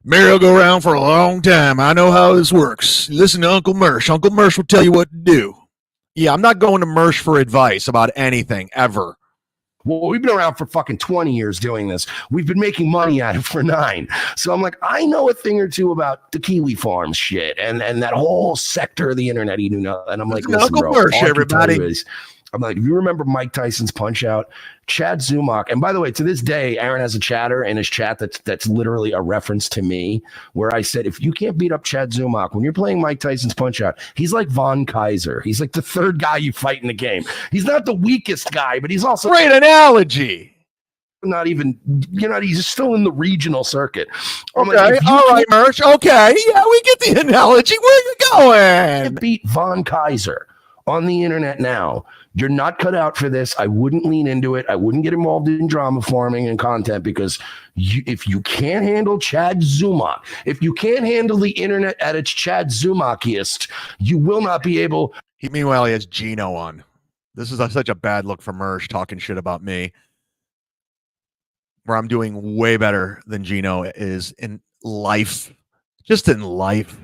merry-go-round for a long time. I know how this works. Listen to Uncle Mersh. Uncle Mersh will tell you what to do. Yeah, I'm not going to Mersh for advice about anything, ever. Well, we've been around for fucking 20 years doing this. We've been making money at it for 9. So I'm like, I know a thing or two about the Kiwi Farms shit and that whole sector of the internet. You know, and I'm like, listen, Uncle bro, Mersh, everybody. I'm like, if you remember Mike Tyson's Punch Out, Chad Zumock, and by the way, to this day, Aaron has a chatter in his chat that's literally a reference to me, where I said, if you can't beat up Chad Zumock when you're playing Mike Tyson's Punch Out, he's like Von Kaiser. He's like the third guy you fight in the game. He's not the weakest guy, but he's also great analogy. Not even, you know, he's still in the regional circuit. I'm Okay, like, all right, Mersh. Okay, yeah, we get the analogy. Where you going? Beat Von Kaiser on the internet now. You're not cut out for this. I wouldn't lean into it. I wouldn't get involved in drama farming and content because if you can't handle Chad Zumock, if you can't handle the internet at its Chad Zumockiest, you will not be able. Meanwhile, he has Gino on. This is such a bad look for Mersh talking shit about me, where I'm doing way better than Gino is in life. Just in life,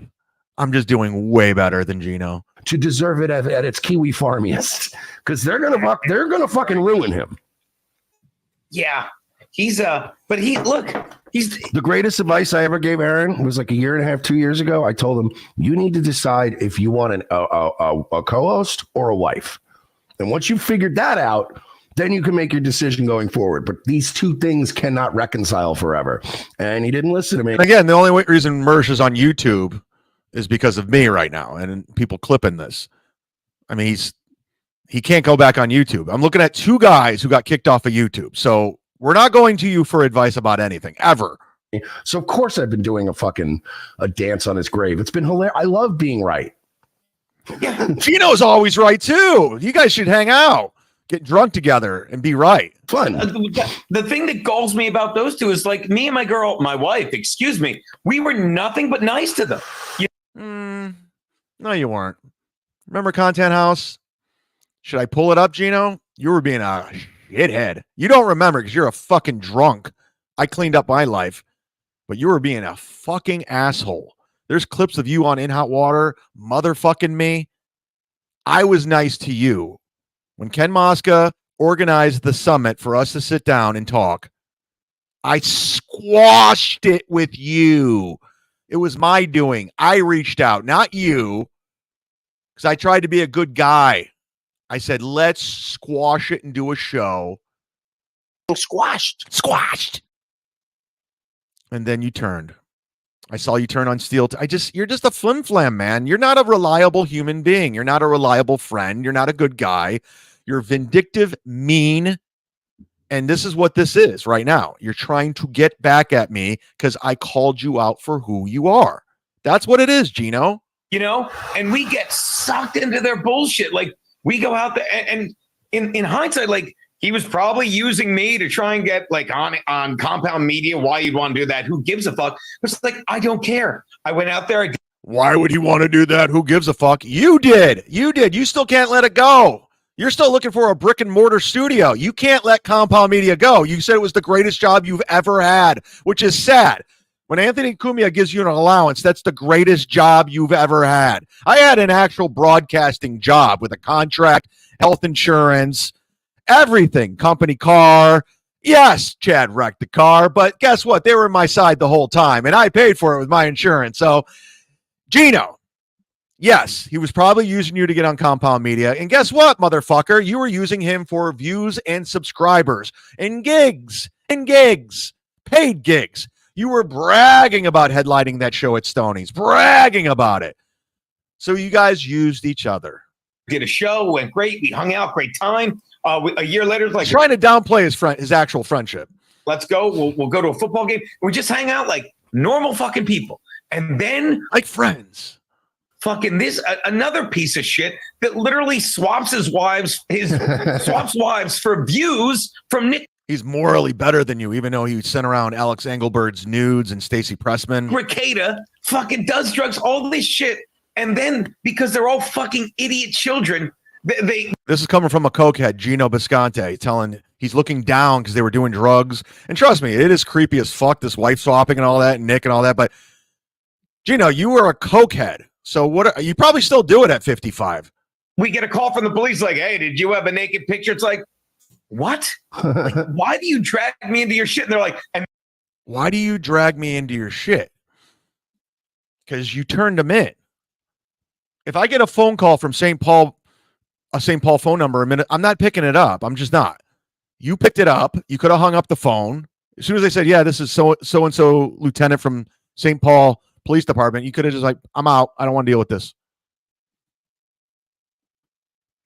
I'm just doing way better than Gino. To deserve it at its Kiwi Farmiest, because they're gonna fucking ruin him. Yeah, he's the greatest advice I ever gave Aaron was like 1.5 years, 2 years ago. I told him, you need to decide if you want a co-host or a wife, and once you figured that out, then you can make your decision going forward. But these two things cannot reconcile forever. And he didn't listen to me. And again, the only reason Mersh is on YouTube is because of me right now and people clipping this. I mean, he can't go back on YouTube. I'm looking at 2 guys who got kicked off of YouTube. So we're not going to you for advice about anything ever. So of course I've been doing a dance on his grave. It's been hilarious. I love being right. Yeah, Gino's always right too. You guys should hang out, get drunk together, and be right. Fun. The thing that galls me about those two is like me and my wife, excuse me, we were nothing but nice to them. No, you weren't. Remember Content House? Should I pull it up, Gino? You were being a shithead. You don't remember because you're a fucking drunk. I cleaned up my life, but you were being a fucking asshole. There's clips of you on In Hot Water motherfucking me. I was nice to you. When Ken Mosca organized the summit for us to sit down and talk, I squashed it with you. It was my doing. I reached out, not you, because I tried to be a good guy. I said, let's squash it and do a show. Squashed. And then you turned. I saw you turn on Steel. You're just a flim-flam, man. You're not a reliable human being. You're not a reliable friend. You're not a good guy. You're vindictive, mean. And this is what this is right now. You're trying to get back at me because I called you out for who you are. That's what it is, Gino. You know, and we get sucked into their bullshit. Like we go out there and in hindsight, like He was probably using me to try and get like on compound media. Why you'd want to do that? Who gives a fuck? It's like, I don't care. I went out there. Why would he want to do that? Who gives a fuck? You did. You did. You still can't let it go. You're still looking for a brick and mortar studio. You can't let compound media go. You said it was the greatest job you've ever had, which is sad. When Anthony Cumia gives you an allowance, that's the greatest job you've ever had. I had an actual broadcasting job with a contract, health insurance, everything, company car. Yes, Chad wrecked the car, but guess what? They were on my side the whole time, and I paid for it with my insurance. So, Gino, yes, he was probably using you to get on compound media. And guess what, motherfucker? You were using him for views and subscribers and gigs, paid gigs. You were bragging about headlining that show at Stoney's, bragging about it. So you guys used each other. Did a show, went great. We hung out, great time. A year later, it's like trying to downplay his actual friendship. Let's go. We'll go to a football game. We just hang out like normal fucking people. And then like friends. Fucking another piece of shit that literally swaps wives for views from Nick. He's morally better than you, even though he sent around Alex Engelbert's nudes and Stacey Pressman. Rekieta fucking does drugs, all this shit. And then because they're all fucking idiot children, This is coming from a cokehead, Gino Bisconte, telling he's looking down because they were doing drugs. And trust me, it is creepy as fuck, this wife swapping and all that, and Nick and all that. But Gino, you were a cokehead. So you probably still do it at 55. We get a call from the police like, hey, did you have a naked picture? It's like, what? Like, why do you drag me into your shit? And they're like, why do you drag me into your shit? Because you turned them in. If I get a phone call from St. Paul, a St. Paul phone number a minute, I'm not picking it up. I'm just not. You picked it up. You could have hung up the phone. As soon as they said, yeah, this is so-and-so lieutenant from St. Paul Police Department, you could have just like, I'm out. I don't want to deal with this.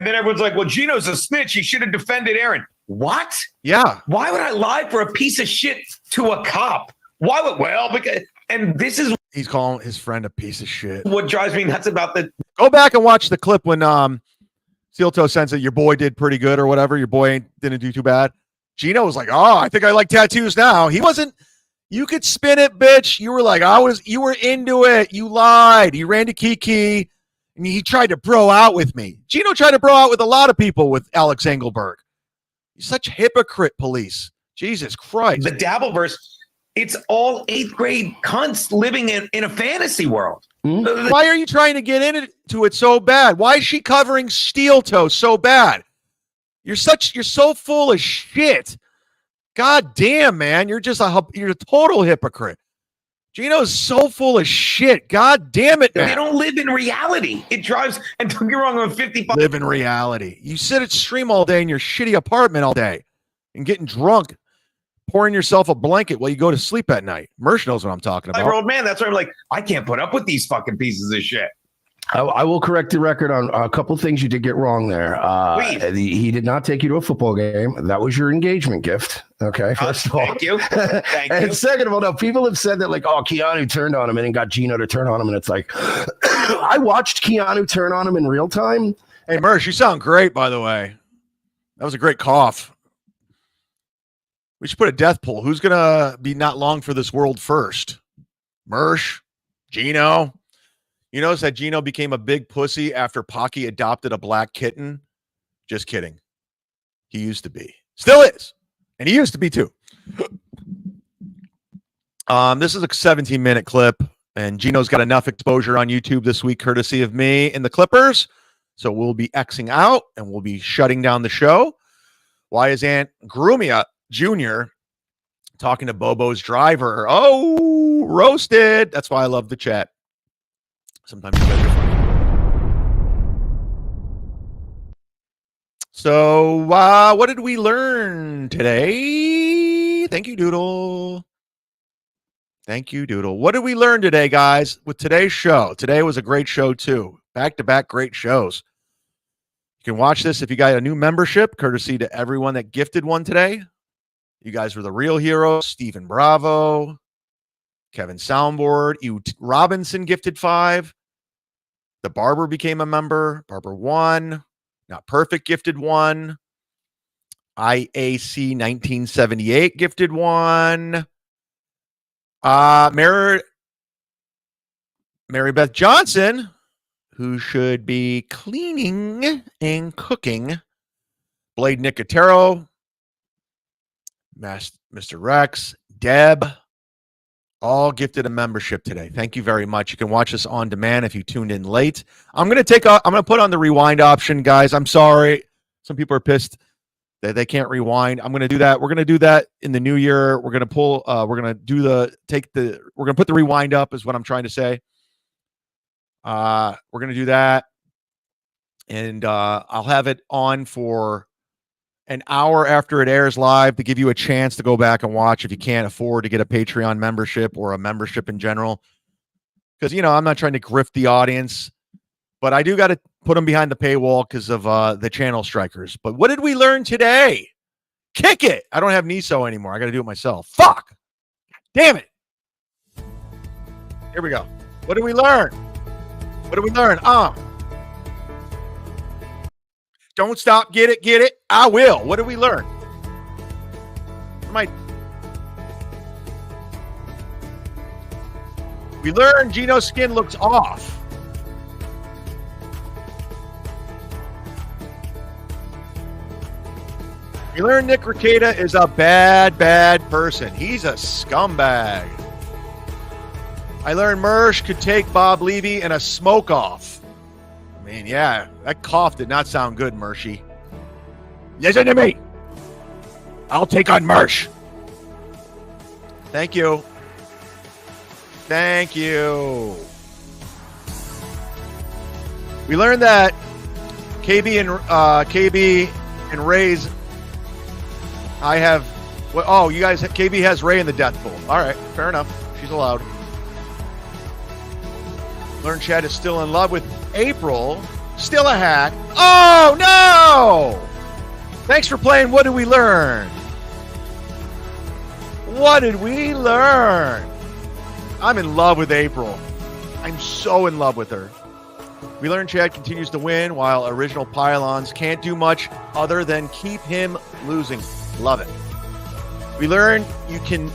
And then everyone's like, well, Gino's a snitch. He should have defended Aaron. What? Yeah. Why would I lie for a piece of shit to a cop? Why would, because, and this is. He's calling his friend a piece of shit. What drives me nuts about the. Go back and watch the clip when Steel Toe sends that your boy did pretty good or whatever. Your boy didn't do too bad. Gino was like, oh, I think I like tattoos now. He wasn't. You could spin it, bitch. You were like, you were into it. You lied. You ran to Kiki and he tried to bro out with me. Gino tried to bro out with a lot of people with Alex Engelberg. You're such hypocrite, police. Jesus Christ. The Dabbleverse, it's all 8th grade cunts living in a fantasy world. Mm-hmm. Why are you trying to get into it so bad? Why is she covering Steel Toe so bad? You're so full of shit. God damn, man. You're a total hypocrite. Gino's so full of shit. God damn it, man. They don't live in reality. It drives, and don't get wrong, I'm 55. Live in reality. You sit at stream all day in your shitty apartment all day and getting drunk, pouring yourself a blanket while you go to sleep at night. Mersh knows what I'm talking about. 5-year-old man, that's why I'm like, I can't put up with these fucking pieces of shit. I will correct the record on a couple things you did get wrong there. He did not take you to a football game. That was your engagement gift. Okay, first of all. Thank you. Thank and you. second of all, no, people have said that like, oh, Keanu turned on him and then got Gino to turn on him. And it's like, I watched Keanu turn on him in real time. Hey, Mersh, you sound great, by the way. That was a great cough. We should put a death poll. Who's going to be not long for this world first? Mersh? Gino? You notice that Gino became a big pussy after Pocky adopted a black kitten? Just kidding. He used to be. Still is. And he used to be too. This is a 17-minute clip, and Gino's got enough exposure on YouTube this week, courtesy of me and the Clippers. So we'll be Xing out, and we'll be shutting down the show. Why is Aunt Grumia Jr. talking to Bobo's driver? Oh, roasted. That's why I love the chat. Sometimes you guys are funny. So, what did we learn today? Thank you, Doodle. Thank you, Doodle. What did we learn today, guys, with today's show? Today was a great show, too. Back-to-back great shows. You can watch this if you got a new membership, courtesy to everyone that gifted one today. You guys were the real heroes. Stephen Bravo, Kevin Soundboard, Robinson gifted 5. The Barber became a member. Barber 1. Not Perfect gifted 1. IAC 1978 gifted one. Mary Beth Johnson, who should be cleaning and cooking. Blade Nicotero, Mr. Rex, Deb, all gifted a membership today. Thank you very much. You can watch us on demand if you tuned in late. I'm going to put on the rewind option, guys. I'm sorry. Some people are pissed that they can't rewind. I'm going to do that. We're going to do that in the new year. We're going to we're going to put the rewind up is what I'm trying to say. We're going to do that. And I'll have it on for an hour after it airs live to give you a chance to go back and watch if you can't afford to get a Patreon membership or a membership in general. Because, I'm not trying to grift the audience, but I do got to put them behind the paywall because of the channel strikers. But what did we learn today? Kick it. I don't have Niso anymore. I got to do it myself. Fuck. Damn it. Here we go. What did we learn? What did we learn? Don't stop. Get it. I will. What did we learn? We learned Gino's skin looks off. We learned Nick Rekieta is a bad person. He's a scumbag. I learned Mersh could take Bob Levy in a smoke off. I mean, yeah, that cough did not sound good, Mershy. Listen to me. I'll take on Mersh. Thank you. Thank you. We learned that KB and Ray's. I have. Oh, you guys. KB has Ray in the death pool. All right, fair enough. She's allowed. Learn Chad is still in love with April. Still a hack. Oh, no! Thanks for playing What Did We Learn? What did we learn? I'm in love with April. I'm so in love with her. We learned Chad continues to win while original pylons can't do much other than keep him losing. Love it. We learned you can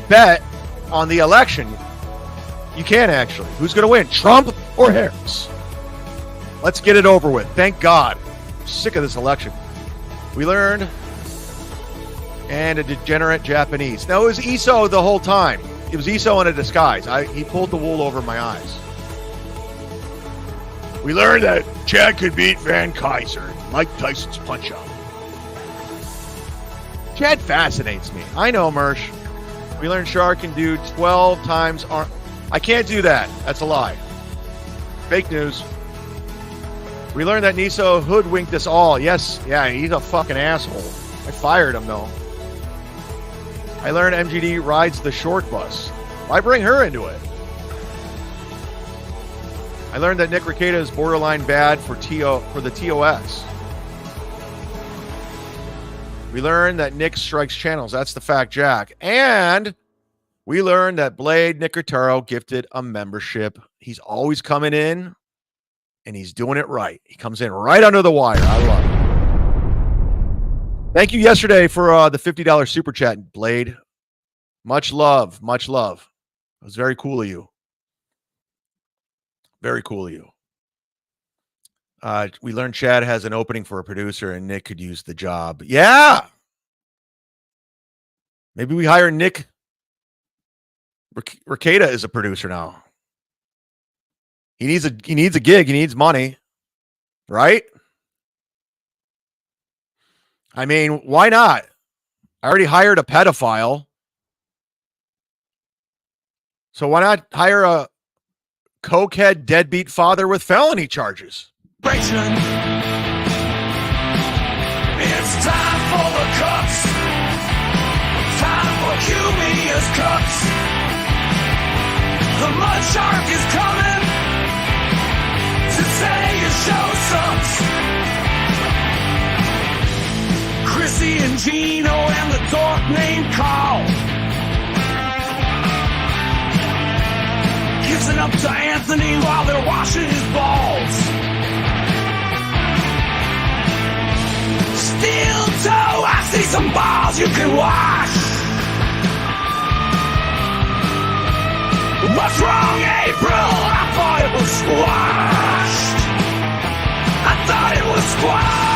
bet on the election. You can actually. Who's going to win, Trump or Harris? Let's get it over with. Thank God. I'm sick of this election. We learned, and a degenerate Japanese. Now, it was Iso the whole time. It was Iso in a disguise. He pulled the wool over my eyes. We learned that Chad could beat Van Kaiser, Mike Tyson's punch-out. Chad fascinates me. I know, Mersh. We learned Shark can do 12 times arm. I can't do that. That's a lie. Fake news. We learned that Niso hoodwinked us all. Yes, yeah, he's a fucking asshole. I fired him, though. I learned MGD rides the short bus. Why bring her into it? I learned that Nick Rekieta is borderline bad for the TOS. We learned that Nick strikes channels. That's the fact, Jack. And we learned that Blade Nicotero gifted a membership. He's always coming in, and he's doing it right. He comes in right under the wire. I love it. Thank you yesterday for the $50 super chat, Blade. Much love. Much love. It was very cool of you. Very cool of you. We learned Chad has an opening for a producer, and Nick could use the job. Yeah. Maybe we hire Nick. Rekieta is a producer now. He needs a gig. He needs money, right? I mean, why not? I already hired a pedophile, so why not hire a cokehead deadbeat father with felony charges? It's time for the Cucks. Time for Cumia'S Cucks. The mud shark is coming to say your show sucks. Chrissy and Gino and the dork named Carl kissing up to Anthony while they're washing his balls. Steel toe, I see some balls you can wash. What's wrong, April? I thought it was squashed. I thought it was squashed.